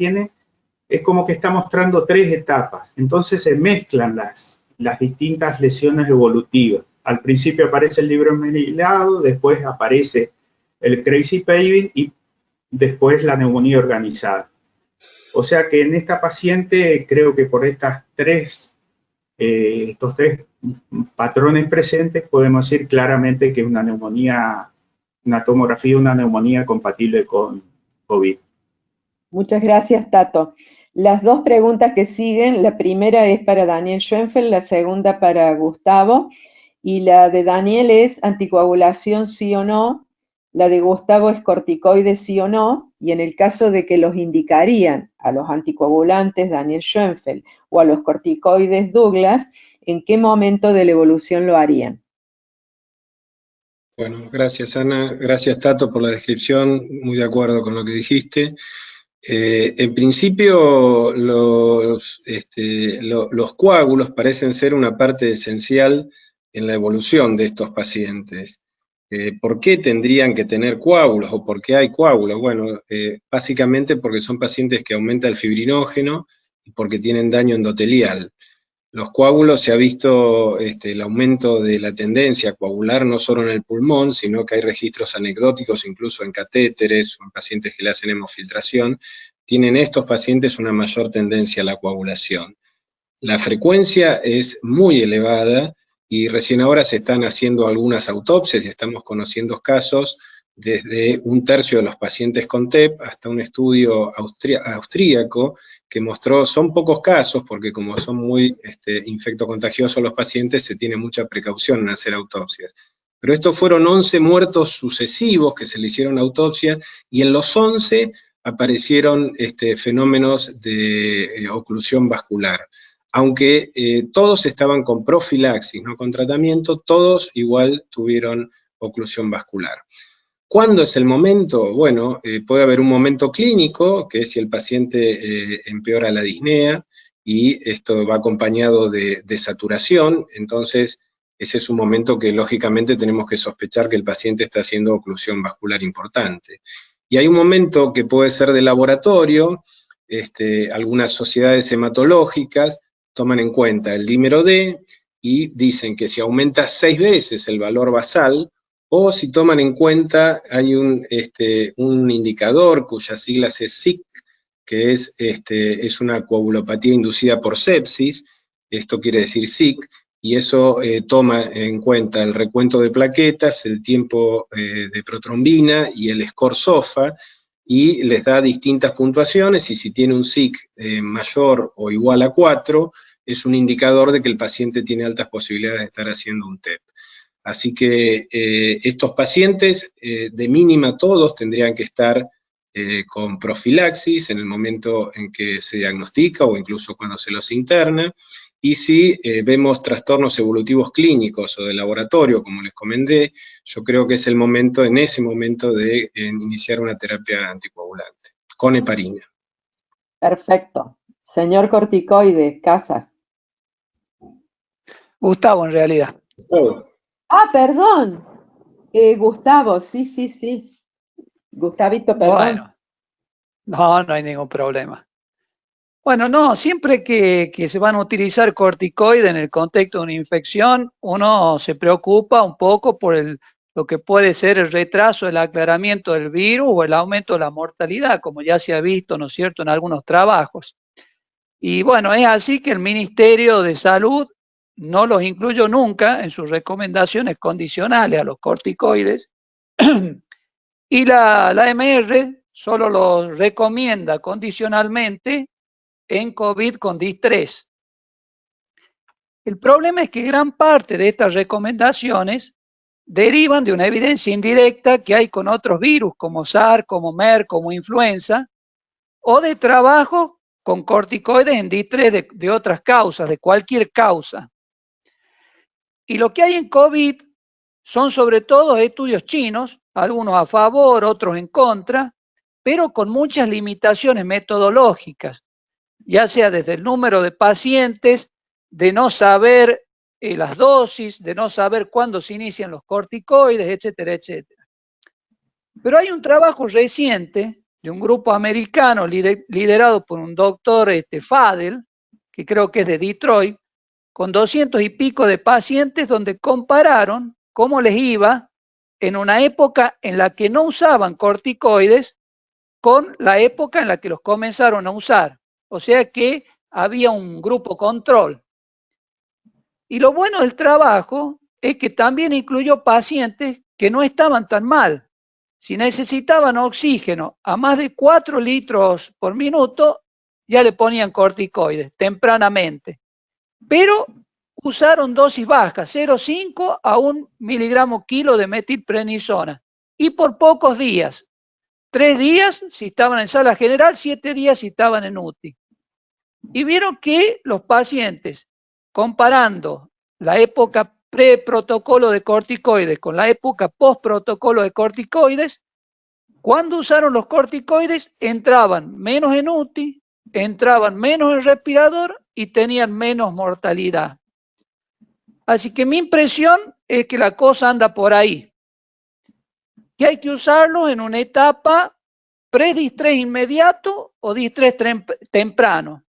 es como que está mostrando 3 etapas. Entonces se mezclan las distintas lesiones evolutivas. Al principio aparece el vidrio esmerilado, después aparece el crazy paving y después la neumonía organizada. O sea que en esta paciente creo que por estos 3 patrones presentes podemos decir claramente que es una neumonía, una tomografía, una neumonía compatible con COVID. Muchas gracias, Tato. Las dos preguntas que siguen, la primera es para Daniel Schoenfeld, la segunda para Gustavo, y la de Daniel es anticoagulación sí o no, la de Gustavo es corticoides sí o no, y en el caso de que los indicarían a los anticoagulantes Daniel Schoenfeld o a los corticoides Douglas, ¿en qué momento de la evolución lo harían? Bueno, gracias Ana, gracias Tato por la descripción, muy de acuerdo con lo que dijiste. En principio, los coágulos parecen ser una parte esencial en la evolución de estos pacientes. ¿Por qué tendrían que tener coágulos o por qué hay coágulos? Bueno, básicamente porque son pacientes que aumenta el fibrinógeno y porque tienen daño endotelial. Los coágulos se ha visto el aumento de la tendencia a coagular no solo en el pulmón, sino que hay registros anecdóticos incluso en catéteres o en pacientes que le hacen hemofiltración. Tienen estos pacientes una mayor tendencia a la coagulación. La frecuencia es muy elevada y recién ahora se están haciendo algunas autopsias y estamos conociendo casos desde 1/3 de los pacientes con TEP hasta un estudio austríaco que mostró, son pocos casos, porque como son muy infectocontagiosos los pacientes, se tiene mucha precaución en hacer autopsias. Pero estos fueron 11 muertos sucesivos que se le hicieron autopsia, y en los 11 aparecieron fenómenos de oclusión vascular. Aunque todos estaban con profilaxis, no con tratamiento, todos igual tuvieron oclusión vascular. ¿Cuándo es el momento? Bueno, puede haber un momento clínico, que es si el paciente empeora la disnea, y esto va acompañado de saturación, entonces ese es un momento que lógicamente tenemos que sospechar que el paciente está haciendo oclusión vascular importante. Y hay un momento que puede ser de laboratorio, algunas sociedades hematológicas toman en cuenta el dímero D y dicen que si aumenta 6 veces el valor basal, o si toman en cuenta, hay un indicador cuyas siglas es SIC, que es una coagulopatía inducida por sepsis, esto quiere decir SIC, y eso toma en cuenta el recuento de plaquetas, el tiempo de protrombina y el score SOFA, y les da distintas puntuaciones, y si tiene un SIC mayor o igual a 4, es un indicador de que el paciente tiene altas posibilidades de estar haciendo un TEP. Así que estos pacientes, de mínima todos, tendrían que estar con profilaxis en el momento en que se diagnostica o incluso cuando se los interna. Y si vemos trastornos evolutivos clínicos o de laboratorio, como les comenté, yo creo que es el momento, en ese momento, de iniciar una terapia anticoagulante, con heparina. Perfecto. Señor corticoide, Casas. Gustavo, en realidad. Gustavo. Ah, perdón. Gustavo, sí. Gustavito, perdón. Bueno, no hay ningún problema. Bueno, no, siempre que se van a utilizar corticoides en el contexto de una infección, uno se preocupa un poco por lo que puede ser el retraso del aclaramiento del virus o el aumento de la mortalidad, como ya se ha visto, ¿no es cierto?, en algunos trabajos. Y bueno, es así que el Ministerio de Salud no los incluyó nunca en sus recomendaciones condicionales a los corticoides, y la AMR solo los recomienda condicionalmente en COVID con distrés. El problema es que gran parte de estas recomendaciones derivan de una evidencia indirecta que hay con otros virus como SARS, como MERS, como influenza, o de trabajo con corticoides en distrés de otras causas, de cualquier causa. Y lo que hay en COVID son sobre todo estudios chinos, algunos a favor, otros en contra, pero con muchas limitaciones metodológicas, ya sea desde el número de pacientes, de no saber las dosis, de no saber cuándo se inician los corticoides, etcétera, etcétera. Pero hay un trabajo reciente de un grupo americano liderado por un doctor Fadel, que creo que es de Detroit, con 200 y pico de pacientes, donde compararon cómo les iba en una época en la que no usaban corticoides con la época en la que los comenzaron a usar. O sea que había un grupo control. Y lo bueno del trabajo es que también incluyó pacientes que no estaban tan mal. Si necesitaban oxígeno a más de 4 litros por minuto, ya le ponían corticoides tempranamente, pero usaron dosis bajas, 0,5 a 1 miligramo kilo de metilprednisona, y por pocos días, 3 días si estaban en sala general, 7 días si estaban en UTI. Y vieron que los pacientes, comparando la época pre-protocolo de corticoides con la época post-protocolo de corticoides, cuando usaron los corticoides entraban menos en UTI, entraban menos en respirador y tenían menos mortalidad. Así que mi impresión es que la cosa anda por ahí, que hay que usarlos en una etapa pre-distrés inmediato o distrés temprano.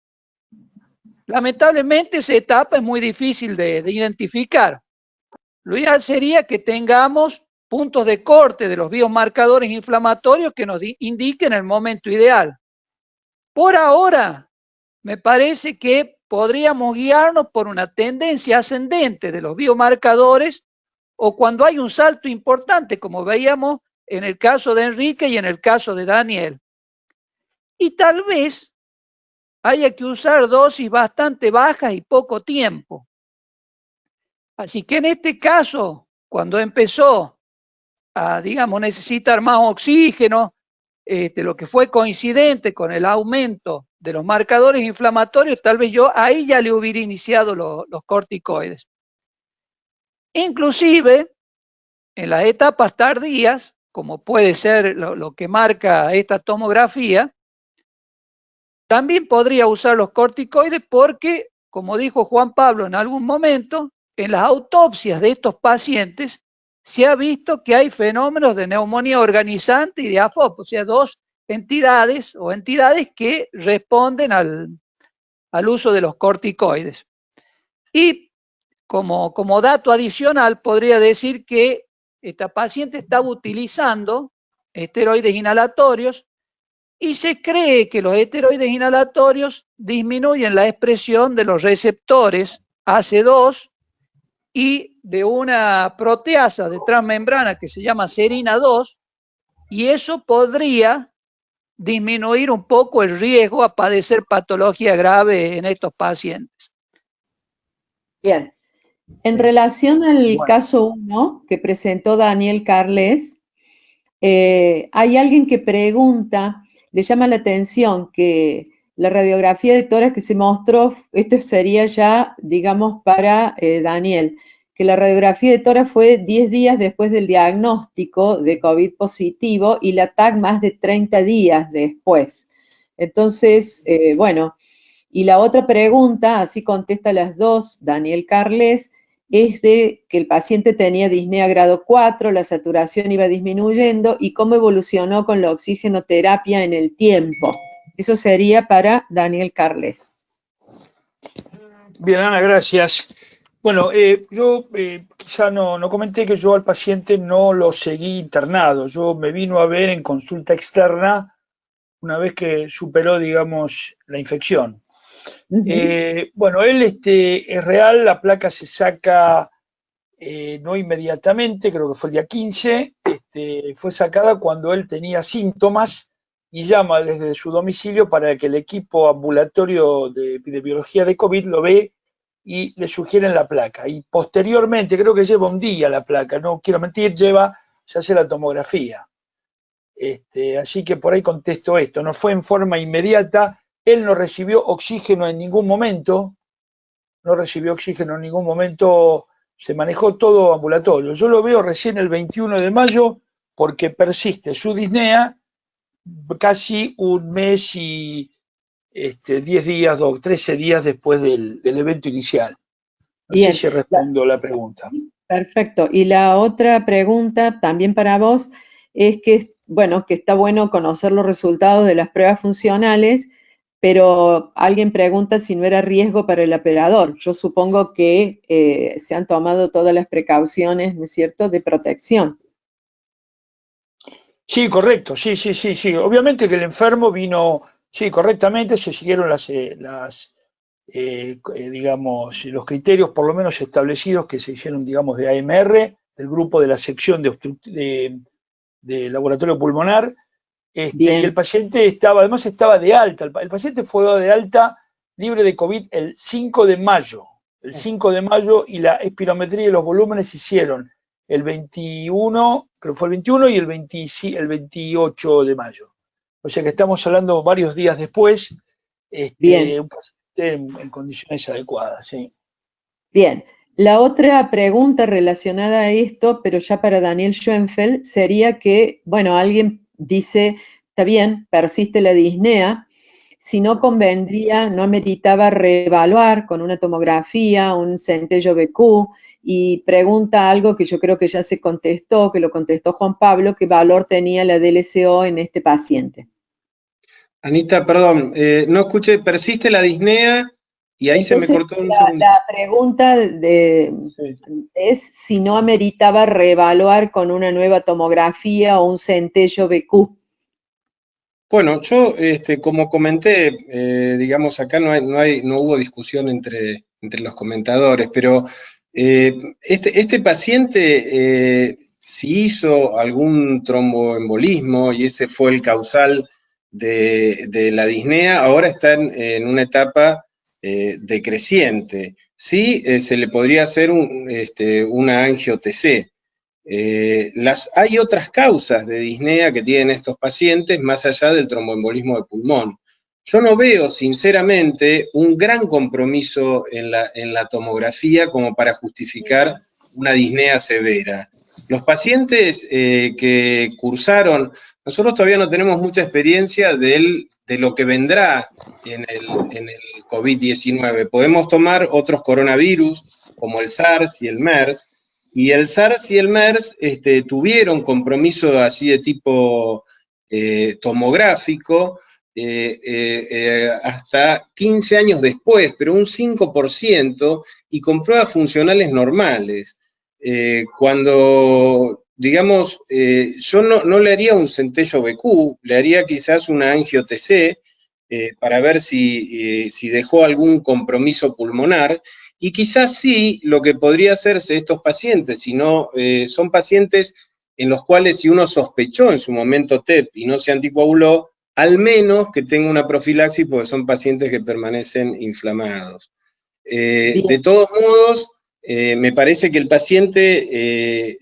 Lamentablemente esa etapa es muy difícil de identificar. Lo ideal sería que tengamos puntos de corte de los biomarcadores inflamatorios que nos indiquen el momento ideal. Por ahora, me parece que podríamos guiarnos por una tendencia ascendente de los biomarcadores o cuando hay un salto importante, como veíamos en el caso de Enrique y en el caso de Daniel. Y tal vez haya que usar dosis bastante bajas y poco tiempo. Así que en este caso, cuando empezó a, digamos, necesitar más oxígeno, lo que fue coincidente con el aumento de los marcadores inflamatorios, tal vez yo ahí ya le hubiera iniciado los corticoides. Inclusive, en las etapas tardías, como puede ser lo que marca esta tomografía, también podría usar los corticoides porque, como dijo Juan Pablo en algún momento, en las autopsias de estos pacientes se ha visto que hay fenómenos de neumonía organizante y de AFOP, o sea, dos entidades que responden al uso de los corticoides. Y como dato adicional, podría decir que esta paciente estaba utilizando esteroides inhalatorios y se cree que los esteroides inhalatorios disminuyen la expresión de los receptores AC2 y de una proteasa de transmembrana que se llama serina 2, y eso podría disminuir un poco el riesgo a padecer patología grave en estos pacientes. Bien. En relación al caso 1 que presentó Daniel Carles, hay alguien que pregunta, le llama la atención que la radiografía de tórax que se mostró, esto sería ya, digamos, para Daniel, que la radiografía de tórax fue 10 días después del diagnóstico de COVID positivo y la TAC más de 30 días después. Entonces, bueno, y la otra pregunta, así contesta las dos Daniel Carles, es de que el paciente tenía disnea grado 4, la saturación iba disminuyendo y cómo evolucionó con la oxigenoterapia en el tiempo. Eso sería para Daniel Carles. Bien, Ana, gracias. Bueno, yo quizá no comenté que yo al paciente no lo seguí internado. Yo me vino a ver en consulta externa una vez que superó, digamos, la infección. Bueno, él es real, la placa se saca no inmediatamente, creo que fue el día 15, fue sacada cuando él tenía síntomas y llama desde su domicilio para que el equipo ambulatorio de epidemiología de COVID lo ve y le sugieren la placa. Y posteriormente, creo que lleva un día la placa, no quiero mentir, se hace la tomografía. Así que por ahí contesto esto, no fue en forma inmediata. Él no recibió oxígeno en ningún momento, se manejó todo ambulatorio. Yo lo veo recién el 21 de mayo porque persiste su disnea casi un mes y 10 días o 13 días después del evento inicial. No sé si respondo la pregunta. Perfecto. Y la otra pregunta también para vos es que, bueno, que está bueno conocer los resultados de las pruebas funcionales, pero alguien pregunta si no era riesgo para el operador. Yo supongo que se han tomado todas las precauciones, ¿no es cierto?, de protección. Sí, correcto, sí. Obviamente que el enfermo vino, sí, correctamente, se siguieron digamos, los criterios por lo menos establecidos que se hicieron, digamos, de AMR, del grupo de la sección de laboratorio pulmonar, Y el paciente además estaba de alta. El paciente fue dado de alta libre de COVID el 5 de mayo. El 5 de mayo, y la espirometría y los volúmenes se hicieron el 21, creo que fue el 21 y el 28 de mayo. O sea que estamos hablando varios días después, un paciente en condiciones adecuadas, sí. Bien. La otra pregunta relacionada a esto, pero ya para Daniel Schoenfeld, sería que, bueno, alguien dice, está bien, persiste la disnea, si no convendría, no ameritaba reevaluar con una tomografía, un centello BQ, y pregunta algo que yo creo que ya se contestó, que lo contestó Juan Pablo, ¿qué valor tenía la DLCO en este paciente? Anita, perdón, no escuché, persiste la disnea y ahí entonces, se me cortó un segundo. La pregunta es si no ameritaba reevaluar con una nueva tomografía o un centello BQ. Bueno, yo, como comenté, digamos, acá no hubo discusión entre los comentadores, pero este paciente, si hizo algún tromboembolismo y ese fue el causal de la disnea, ahora está en una etapa decreciente. Sí, se le podría hacer una angio-TC. Hay otras causas de disnea que tienen estos pacientes más allá del tromboembolismo de pulmón. Yo no veo, sinceramente, un gran compromiso en la tomografía como para justificar una disnea severa. Los pacientes que cursaron, nosotros todavía no tenemos mucha experiencia de lo que vendrá en el COVID-19. Podemos tomar otros coronavirus, como el SARS y el MERS, y el SARS y el MERS tuvieron compromiso así de tipo tomográfico hasta 15 años después, pero un 5%, y con pruebas funcionales normales. Cuando, digamos, yo no le haría un centello BQ, le haría quizás una angio-TC para ver si dejó algún compromiso pulmonar, y quizás sí, lo que podría hacerse estos pacientes, si no, son pacientes en los cuales si uno sospechó en su momento TEP y no se anticoaguló, al menos que tenga una profilaxis, porque son pacientes que permanecen inflamados. De todos modos, me parece que el paciente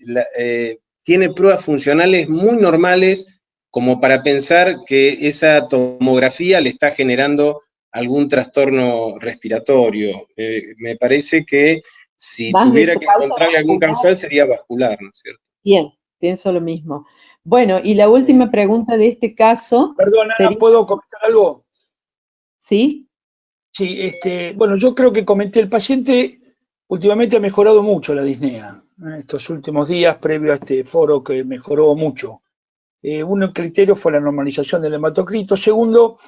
tiene pruebas funcionales muy normales como para pensar que esa tomografía le está generando algún trastorno respiratorio. Me parece que si tuviera que encontrarle algún causal sería vascular, ¿no es cierto? Bien, pienso lo mismo. Bueno, y la última pregunta de este caso... Perdón, Ana, ¿puedo comentar algo? ¿Sí? Sí, bueno, yo creo que comenté, el paciente últimamente ha mejorado mucho la disnea. Estos últimos días, previo a este foro, que mejoró mucho. Un criterio fue la normalización del hematocrito. Segundo,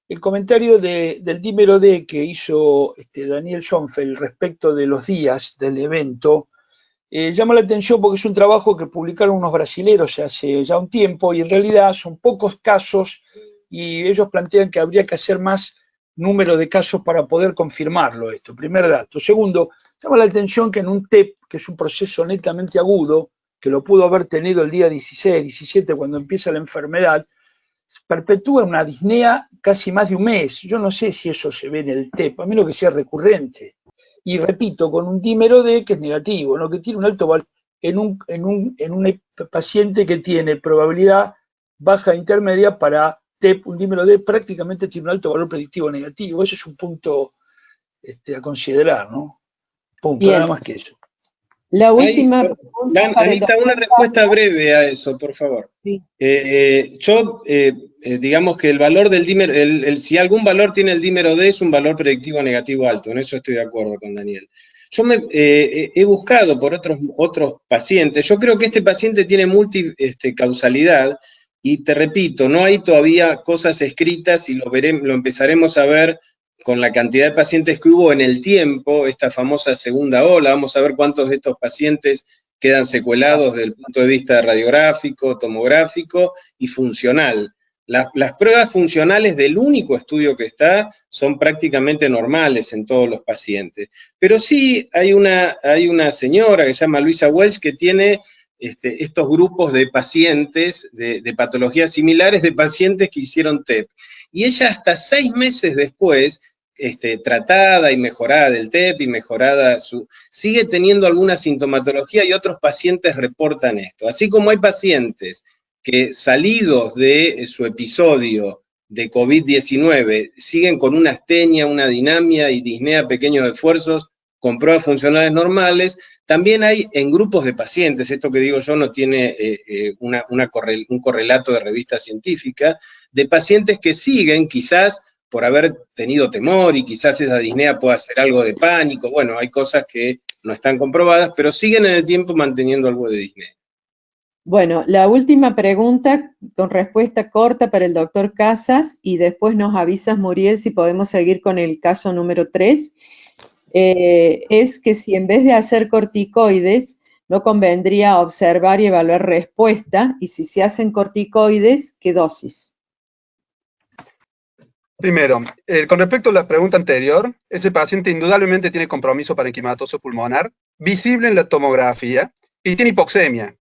el comentario del dímero D que hizo Daniel Schoenfeld respecto de los días del evento, llama la atención porque es un trabajo que publicaron unos brasileros hace ya un tiempo, y en realidad son pocos casos, y ellos plantean que habría que hacer más número de casos para poder confirmarlo esto. Primer dato. Segundo, llama la atención que en un TEP, que es un proceso netamente agudo, que lo pudo haber tenido el día 16, 17, cuando empieza la enfermedad, perpetúa una disnea casi más de un mes. Yo no sé si eso se ve en el TEP, a menos que sea recurrente. Y repito, con un dímero D que es negativo, ¿no? Que tiene un alto valor en un paciente que tiene probabilidad baja intermedia para TEP, un dímero D prácticamente tiene un alto valor predictivo negativo. Ese es un punto a considerar, ¿no? Punto, nada más que eso. La última pregunta. Anita, una respuesta breve a eso, por favor. Sí. Digamos que el valor del dímero, si algún valor tiene el dímero D, es un valor predictivo negativo alto. En eso estoy de acuerdo con Daniel. Yo he buscado por otros pacientes. Yo creo que este paciente tiene multicausalidad, y te repito, no hay todavía cosas escritas, y lo empezaremos a ver con la cantidad de pacientes que hubo en el tiempo, esta famosa segunda ola. Vamos a ver cuántos de estos pacientes quedan secuelados desde el punto de vista radiográfico, tomográfico y funcional. Las pruebas funcionales del único estudio que está son prácticamente normales en todos los pacientes. Pero sí hay una señora que se llama Luisa Welch que tiene estos grupos de pacientes, de patologías similares, de pacientes que hicieron TEP. Y ella hasta 6 meses después, tratada y mejorada del TEP y mejorada, sigue teniendo alguna sintomatología y otros pacientes reportan esto. Así como hay pacientes que salidos de su episodio de COVID-19 siguen con una astenia, una dinamia y disnea pequeños esfuerzos con pruebas funcionales normales, también hay en grupos de pacientes, esto que digo yo no tiene un correlato de revista científica, de pacientes que siguen quizás por haber tenido temor y quizás esa disnea pueda ser algo de pánico, bueno, hay cosas que no están comprobadas, pero siguen en el tiempo manteniendo algo de disnea. Bueno, la última pregunta con respuesta corta para el doctor Casas y después nos avisas, Muriel, si podemos seguir con el caso número 3. Es que si en vez de hacer corticoides, no convendría observar y evaluar respuesta, y si se hacen corticoides, ¿qué dosis? Primero, con respecto a la pregunta anterior, ese paciente indudablemente tiene compromiso parenquimatoso pulmonar, visible en la tomografía, y tiene hipoxemia.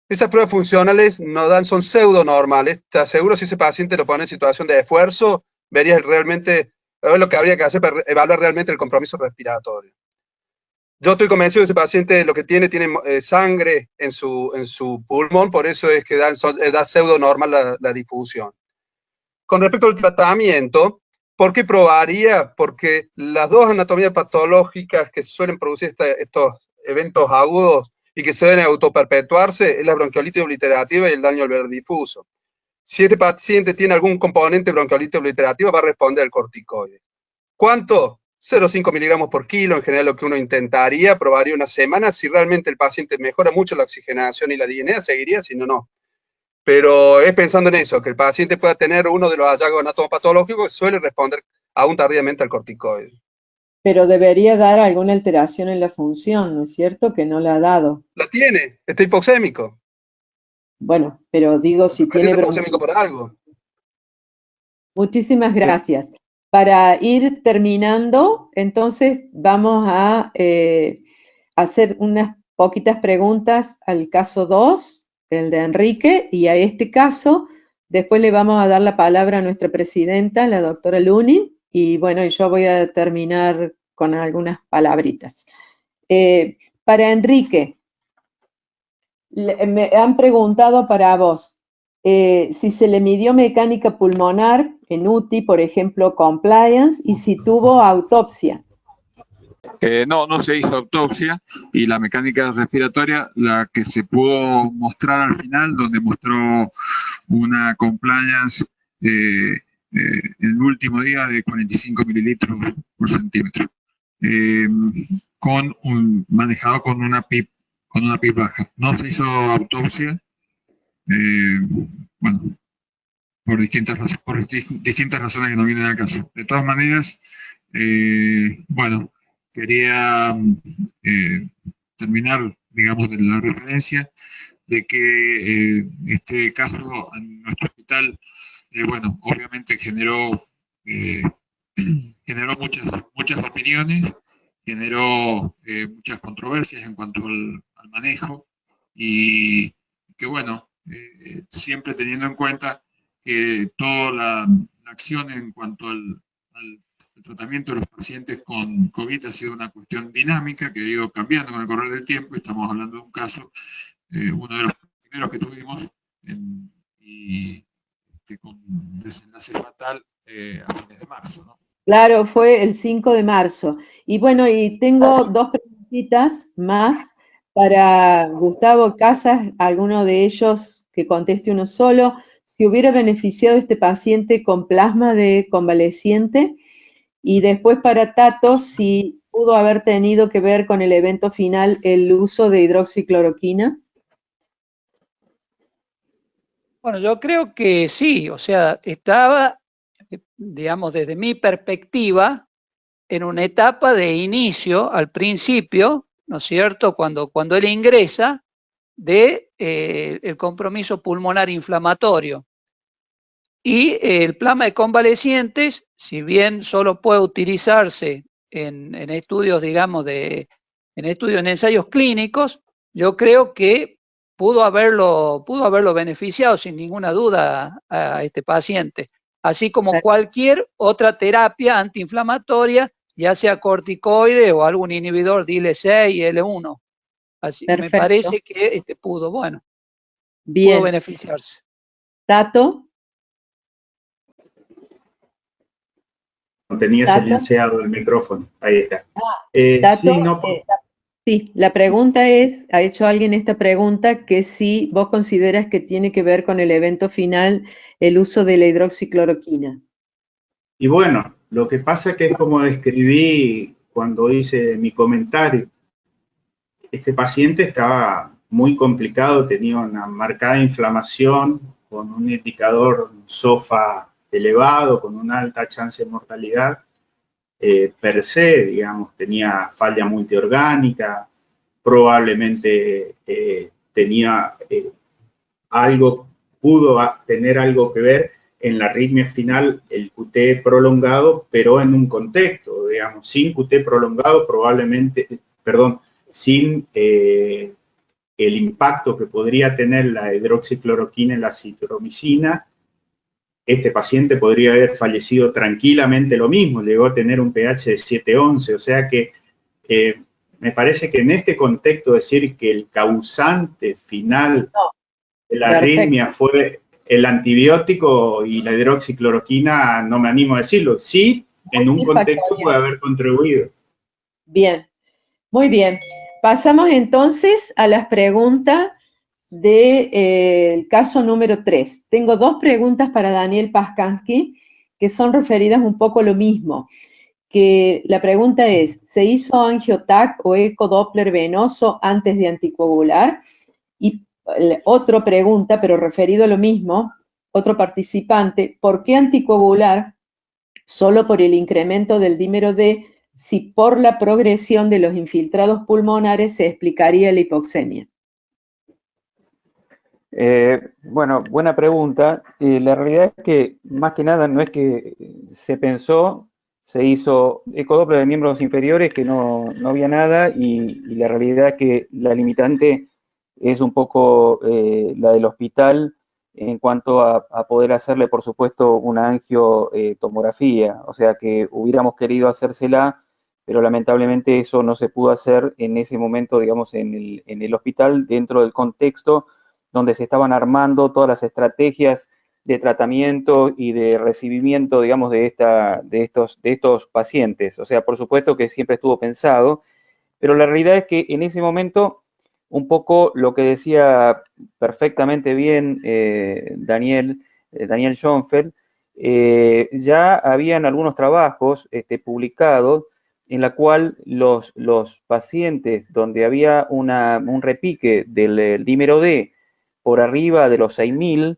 Esas pruebas funcionales no dan, son pseudo normales. Te aseguro, si ese paciente lo pone en situación de esfuerzo, verías realmente lo que habría que hacer para evaluar realmente el compromiso respiratorio. Yo estoy convencido de que ese paciente lo que tiene sangre en su pulmón, por eso es que da pseudo normal la difusión. Con respecto al tratamiento, ¿por qué probaría? Porque las dos anatomías patológicas que suelen producir estos eventos agudos y que suelen autoperpetuarse es la bronquiolitis obliterativa y el daño alveolar difuso. Si este paciente tiene algún componente de bronquiolitis obliterativa, va a responder al corticoide. ¿Cuánto? 0,5 miligramos por kilo, en general lo que uno intentaría, probaría una semana. Si realmente el paciente mejora mucho la oxigenación y la disnea, seguiría, si no, no. Pero es pensando en eso, que el paciente pueda tener uno de los hallazgos anatomopatológicos que suele responder aún tardíamente al corticoide. Pero debería dar alguna alteración en la función, ¿no es cierto? Que no la ha dado. La tiene, está hipoxémico. Bueno, pero digo, si tiene hipoxémico por algo. Muchísimas gracias. Para ir terminando, entonces vamos a hacer unas poquitas preguntas al caso 2, el de Enrique, y a este caso, después le vamos a dar la palabra a nuestra presidenta, la doctora Luni, y bueno, yo voy a terminar con algunas palabritas. Para Enrique, me han preguntado para vos, si se le midió mecánica pulmonar en UTI, por ejemplo, compliance, y si tuvo autopsia. No se hizo autopsia, y la mecánica respiratoria, la que se pudo mostrar al final, donde mostró una compliance en el último día de 45 mililitros por centímetro, manejado con una PIP baja. No se hizo autopsia, bueno, por distintas razones que no vienen al caso. De todas maneras, bueno, quería terminar, digamos, de la referencia de que este caso en nuestro hospital, bueno, obviamente generó muchas opiniones, generó muchas controversias en cuanto al manejo, y que, bueno, siempre teniendo en cuenta que toda la acción en cuanto al tratamiento de los pacientes con COVID ha sido una cuestión dinámica que ha ido cambiando con el correr del tiempo. Estamos hablando de un caso, uno de los primeros que tuvimos, con desenlace fatal a fines de marzo, ¿no? Claro, fue el 5 de marzo. Y bueno, y tengo dos preguntitas más para Gustavo Casas, alguno de ellos que conteste uno solo. Si hubiera beneficiado este paciente con plasma de convaleciente, y después para Tato, si pudo haber tenido que ver con el evento final el uso de hidroxicloroquina. Bueno, yo creo que sí, o sea, estaba, digamos, desde mi perspectiva, en una etapa de inicio, al principio, ¿no es cierto?, cuando él ingresa, de el compromiso pulmonar inflamatorio. Y el plasma de convalecientes, si bien solo puede utilizarse en estudios, digamos, en ensayos clínicos, yo creo que pudo haberlo beneficiado sin ninguna duda a este paciente, así como cualquier otra terapia antiinflamatoria, ya sea corticoide o algún inhibidor de IL-6 y L1. Así me parece que pudo beneficiarse. ¿Tato? Tenía silenciado el micrófono, ahí está. Tato, sí, la pregunta es, ha hecho alguien esta pregunta, que si vos consideras que tiene que ver con el evento final el uso de la hidroxicloroquina. Y bueno, lo que pasa es que es como describí cuando hice mi comentario. Este paciente estaba muy complicado, tenía una marcada inflamación, con un indicador SOFA elevado, con una alta chance de mortalidad. Per se, digamos, tenía falla multiorgánica, probablemente tenía pudo tener algo que ver en la arritmia final, el QT prolongado, pero en un contexto, digamos, sin QT prolongado, probablemente, perdón, sin el impacto que podría tener la hidroxicloroquina en la citromicina, este paciente podría haber fallecido tranquilamente lo mismo, llegó a tener un pH de 7,11, o sea que me parece que en este contexto decir que el causante final de la arritmia fue el antibiótico y la hidroxicloroquina, no me animo a decirlo. Sí, en un contexto puede haber contribuido. Bien, muy bien. Pasamos entonces a las preguntas del caso número 3. Tengo dos preguntas para Daniel Paskansky que son referidas un poco a lo mismo. Que la pregunta es, ¿se hizo angiotac o ecodoppler venoso antes de anticoagular? Y otra pregunta, pero referido a lo mismo, otro participante, ¿por qué anticoagular solo por el incremento del dímero D si por la progresión de los infiltrados pulmonares se explicaría la hipoxemia? Bueno, buena pregunta. La realidad es que más que nada no es que se pensó, se hizo ecodoppler de miembros inferiores que no había nada y la realidad es que la limitante es un poco la del hospital en cuanto a poder hacerle, por supuesto, una angiotomografía. O sea que hubiéramos querido hacérsela, pero lamentablemente eso no se pudo hacer en ese momento, digamos, en el hospital, dentro del contexto donde se estaban armando todas las estrategias de tratamiento y de recibimiento, digamos, de estos pacientes. O sea, por supuesto que siempre estuvo pensado, pero la realidad es que en ese momento, un poco lo que decía perfectamente bien Daniel Schoenfeld, ya habían algunos trabajos publicados en la cual los pacientes donde había un repique del dímero D por arriba de los 6.000,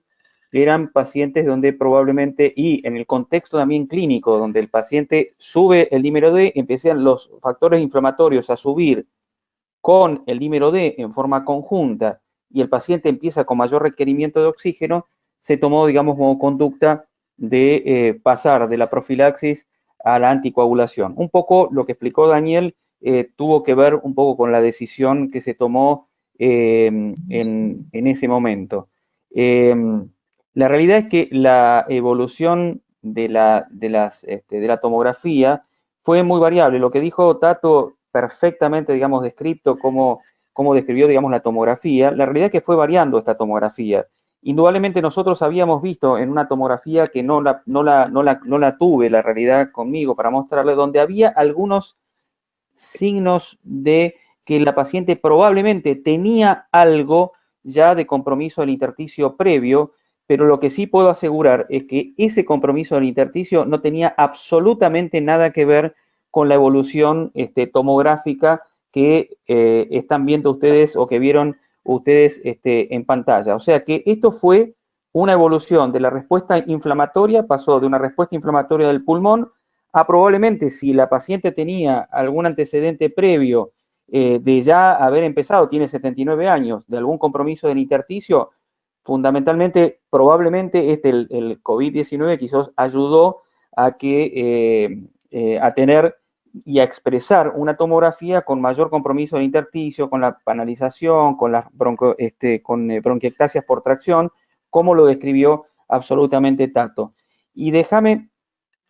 eran pacientes donde probablemente, y en el contexto también clínico, donde el paciente sube el dímero D, empiezan los factores inflamatorios a subir con el dímero D en forma conjunta, y el paciente empieza con mayor requerimiento de oxígeno, se tomó, digamos, como conducta de pasar de la profilaxis a la anticoagulación. Un poco lo que explicó Daniel tuvo que ver un poco con la decisión que se tomó en ese momento. La realidad es que la evolución de la tomografía fue muy variable. Lo que dijo Tato perfectamente, digamos, descrito cómo describió, digamos, la tomografía. La realidad es que fue variando esta tomografía. Indudablemente nosotros habíamos visto en una tomografía que no la tuve, la realidad, conmigo para mostrarle, donde había algunos signos de que la paciente probablemente tenía algo ya de compromiso del intersticio previo, pero lo que sí puedo asegurar es que ese compromiso del intersticio no tenía absolutamente nada que ver con la evolución tomográfica que están viendo ustedes o que vieron ustedes en pantalla. O sea que esto fue una evolución de la respuesta inflamatoria, pasó de una respuesta inflamatoria del pulmón a probablemente, si la paciente tenía algún antecedente previo de ya haber empezado, tiene 79 años, de algún compromiso del intersticio, fundamentalmente, probablemente el COVID-19 quizás ayudó a tener y a expresar una tomografía con mayor compromiso del intersticio, con la panalización, con las bronquiectasias por tracción, como lo describió absolutamente Tato. Y déjame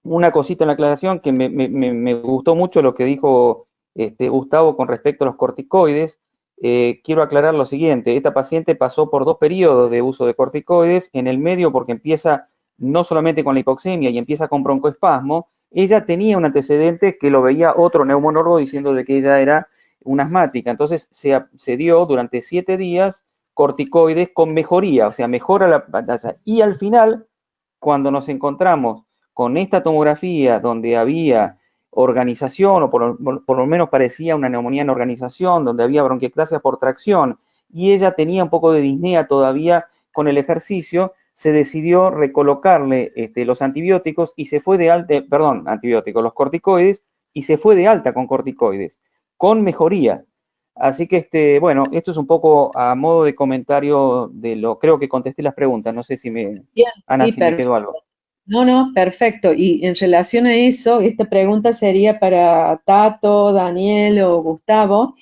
una cosita en la aclaración, que me gustó mucho lo que dijo Gustavo con respecto a los corticoides. Quiero aclarar lo siguiente: esta paciente pasó por 2 periodos de uso de corticoides, en el medio porque empieza no solamente con la hipoxemia y empieza con broncoespasmo. Ella tenía un antecedente que lo veía otro neumonólogo diciendo de que ella era una asmática, entonces se dio durante 7 días corticoides con mejoría, o sea, mejora la pantalla, y al final, cuando nos encontramos con esta tomografía donde había organización, o por lo menos parecía una neumonía en organización, donde había bronquiectasia por tracción, y ella tenía un poco de disnea todavía con el ejercicio, se decidió recolocarle los antibióticos y se fue de alta, los corticoides, y se fue de alta con corticoides, con mejoría. Así que, bueno, esto es un poco a modo de comentario creo que contesté las preguntas, no sé si Ana, Sí, si me quedó algo. No, perfecto. Y en relación a eso, esta pregunta sería para Tato, Daniel o Gustavo,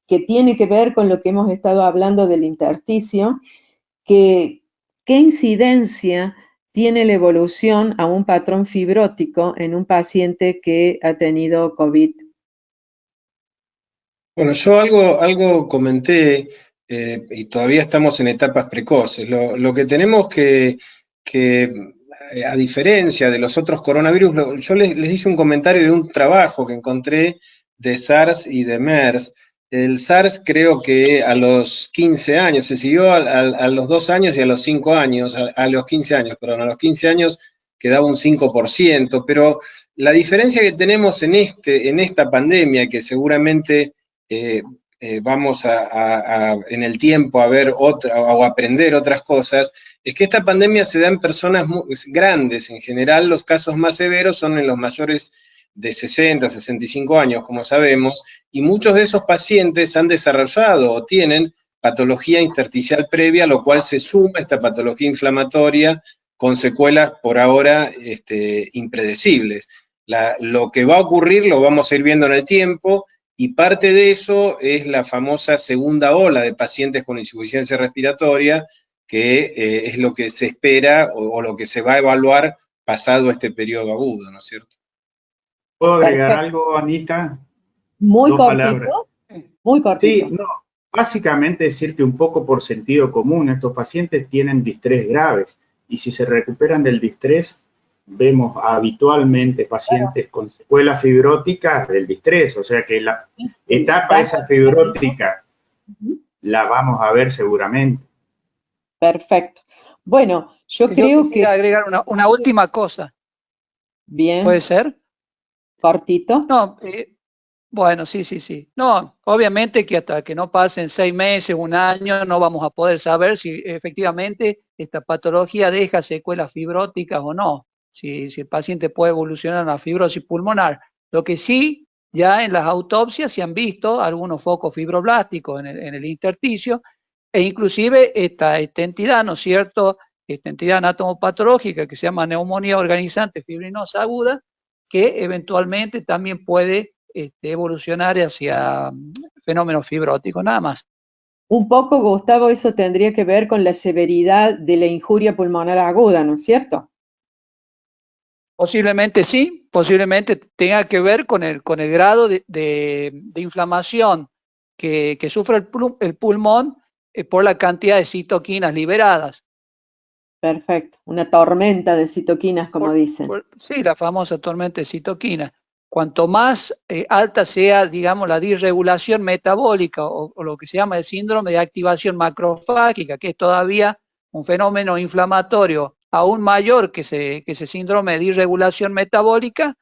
que tiene que ver con lo que hemos estado hablando del intersticio, que ¿qué incidencia tiene la evolución a un patrón fibrótico en un paciente que ha tenido COVID? Bueno, yo algo comenté, y todavía estamos en etapas precoces. Lo que tenemos que, a diferencia de los otros coronavirus, yo les hice un comentario de un trabajo que encontré de SARS y de MERS. El SARS creo que a los 15 años, se siguió a los 2 años y a los 5 años, a los 15 años, perdón, a los 15 años quedaba un 5%, pero la diferencia que tenemos en esta pandemia, que seguramente vamos en el tiempo a ver o aprender otras cosas, es que esta pandemia se da en personas grandes. En general, los casos más severos son en los mayores de 60, 65 años, como sabemos, y muchos de esos pacientes han desarrollado o tienen patología intersticial previa, lo cual se suma a esta patología inflamatoria con secuelas por ahora impredecibles. Lo que va a ocurrir lo vamos a ir viendo en el tiempo, y parte de eso es la famosa segunda ola de pacientes con insuficiencia respiratoria, que es lo que se espera o lo que se va a evaluar pasado este periodo agudo, ¿no es cierto? ¿Puedo agregar algo, Anita? Muy 2 cortito, palabras. muy cortito. Sí, no, básicamente decir que un poco por sentido común, estos pacientes tienen distrés graves, y si se recuperan del distrés, vemos habitualmente pacientes con secuelas fibróticas del distrés, o sea que la etapa esa fibrótica la vamos a ver seguramente. Perfecto. Bueno, yo creo que... agregar una última cosa. Bien. ¿Puede ser? ¿Cortito? No, bueno, sí. No, obviamente que hasta que no pasen 6 meses, 1 año, no vamos a poder saber si efectivamente esta patología deja secuelas fibróticas o no, si el paciente puede evolucionar a una fibrosis pulmonar. Lo que sí, ya en las autopsias se han visto algunos focos fibroblásticos en el intersticio, e inclusive esta entidad, ¿no es cierto?, esta entidad anatomopatológica que se llama neumonía organizante fibrinosa aguda, que eventualmente también puede evolucionar hacia fenómenos fibróticos, nada más. Un poco, Gustavo, eso tendría que ver con la severidad de la injuria pulmonar aguda, ¿no es cierto? Posiblemente sí, posiblemente tenga que ver con el grado de inflamación que sufre el pulmón por la cantidad de citoquinas liberadas. Perfecto, una tormenta de citoquinas, como dicen. Sí, la famosa tormenta de citoquinas. Cuanto más alta sea, digamos, la disregulación metabólica o lo que se llama el síndrome de activación macrofágica, que es todavía un fenómeno inflamatorio aún mayor que ese síndrome de disregulación metabólica,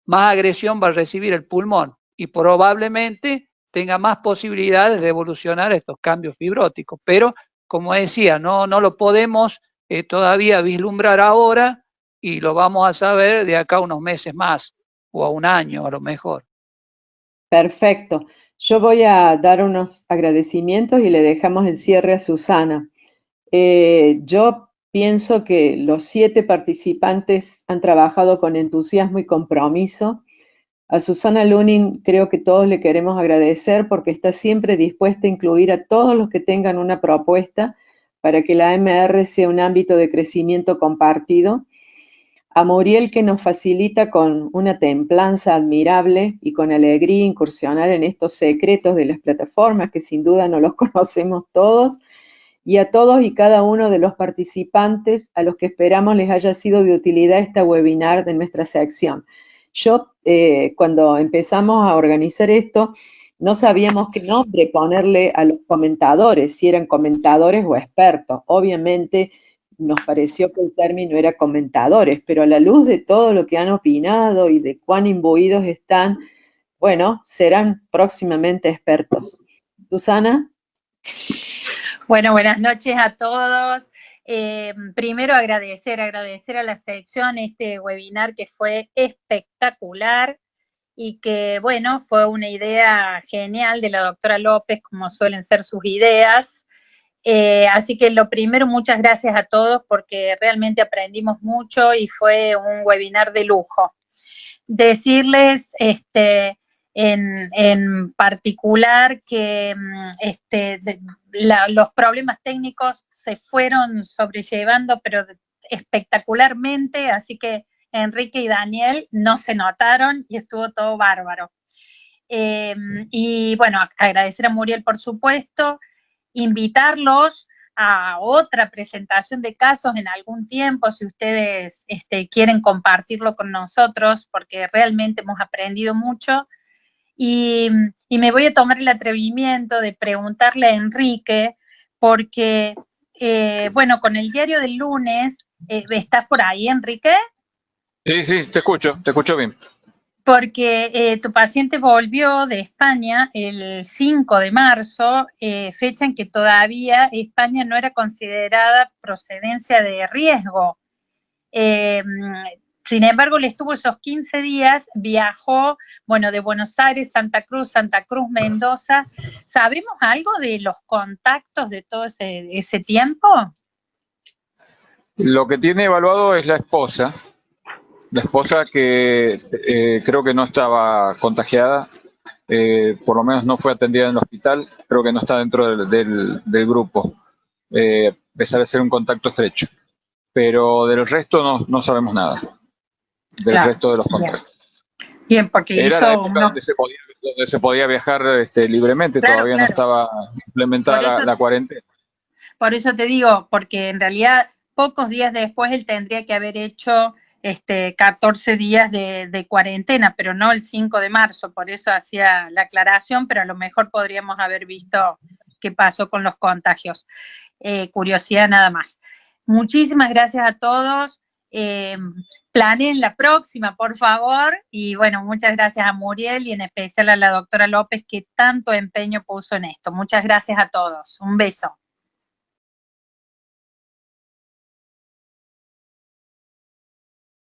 más agresión va a recibir el pulmón y probablemente tenga más posibilidades de evolucionar estos cambios fibróticos. Pero, como decía, no lo podemos todavía vislumbrar ahora, y lo vamos a saber de acá a unos meses más, o a 1 año a lo mejor. Perfecto. Yo voy a dar unos agradecimientos y le dejamos el cierre a Susana. Yo pienso que los 7 participantes han trabajado con entusiasmo y compromiso A Susana Lunin creo que todos le queremos agradecer porque está siempre dispuesta a incluir a todos los que tengan una propuesta para que la AMR sea un ámbito de crecimiento compartido. A Muriel, que nos facilita con una templanza admirable y con alegría incursionar en estos secretos de las plataformas que sin duda no los conocemos todos. Y a todos y cada uno de los participantes a los que esperamos les haya sido de utilidad esta webinar de nuestra sección. Yo, cuando empezamos a organizar esto, no sabíamos qué nombre ponerle a los comentadores, si eran comentadores o expertos. Obviamente nos pareció que el término era comentadores, pero a la luz de todo lo que han opinado y de cuán imbuidos están, bueno, serán próximamente expertos. Susana. Bueno, buenas noches a todos. Primero agradecer a la sección este webinar que fue espectacular y que, bueno, fue una idea genial de la doctora López, como suelen ser sus ideas. Así que lo primero, muchas gracias a todos porque realmente aprendimos mucho y fue un webinar de lujo. Decirles en particular que los problemas técnicos se fueron sobrellevando, pero espectacularmente, así que Enrique y Daniel no se notaron y estuvo todo bárbaro. Y bueno, agradecer a Muriel, por supuesto, invitarlos a otra presentación de casos en algún tiempo, si ustedes quieren compartirlo con nosotros, porque realmente hemos aprendido mucho. Y me voy a tomar el atrevimiento de preguntarle a Enrique, porque, bueno, con el diario del lunes, ¿estás por ahí, Enrique? Sí, te escucho bien. Porque tu paciente volvió de España el 5 de marzo, fecha en que todavía España no era considerada procedencia de riesgo. Sin embargo, le estuvo esos 15 días, viajó, bueno, de Buenos Aires, Santa Cruz, Mendoza. ¿Sabemos algo de los contactos de todo ese tiempo? Lo que tiene evaluado es la esposa que creo que no estaba contagiada, por lo menos no fue atendida en el hospital, creo que no está dentro del grupo, a pesar de ser un contacto estrecho. Pero del resto no sabemos nada, del resto de los contactos. Bien, porque era la época donde se podía viajar libremente, claro, todavía no estaba implementada la cuarentena. Por eso te digo, porque en realidad pocos días después él tendría que haber hecho 14 días de cuarentena, pero no el 5 de marzo, por eso hacía la aclaración, pero a lo mejor podríamos haber visto qué pasó con los contagios. Curiosidad nada más. Muchísimas gracias a todos. Planeen la próxima, por favor. Y bueno, muchas gracias a Muriel y en especial a la doctora López, que tanto empeño puso en esto. Muchas gracias a todos. Un beso.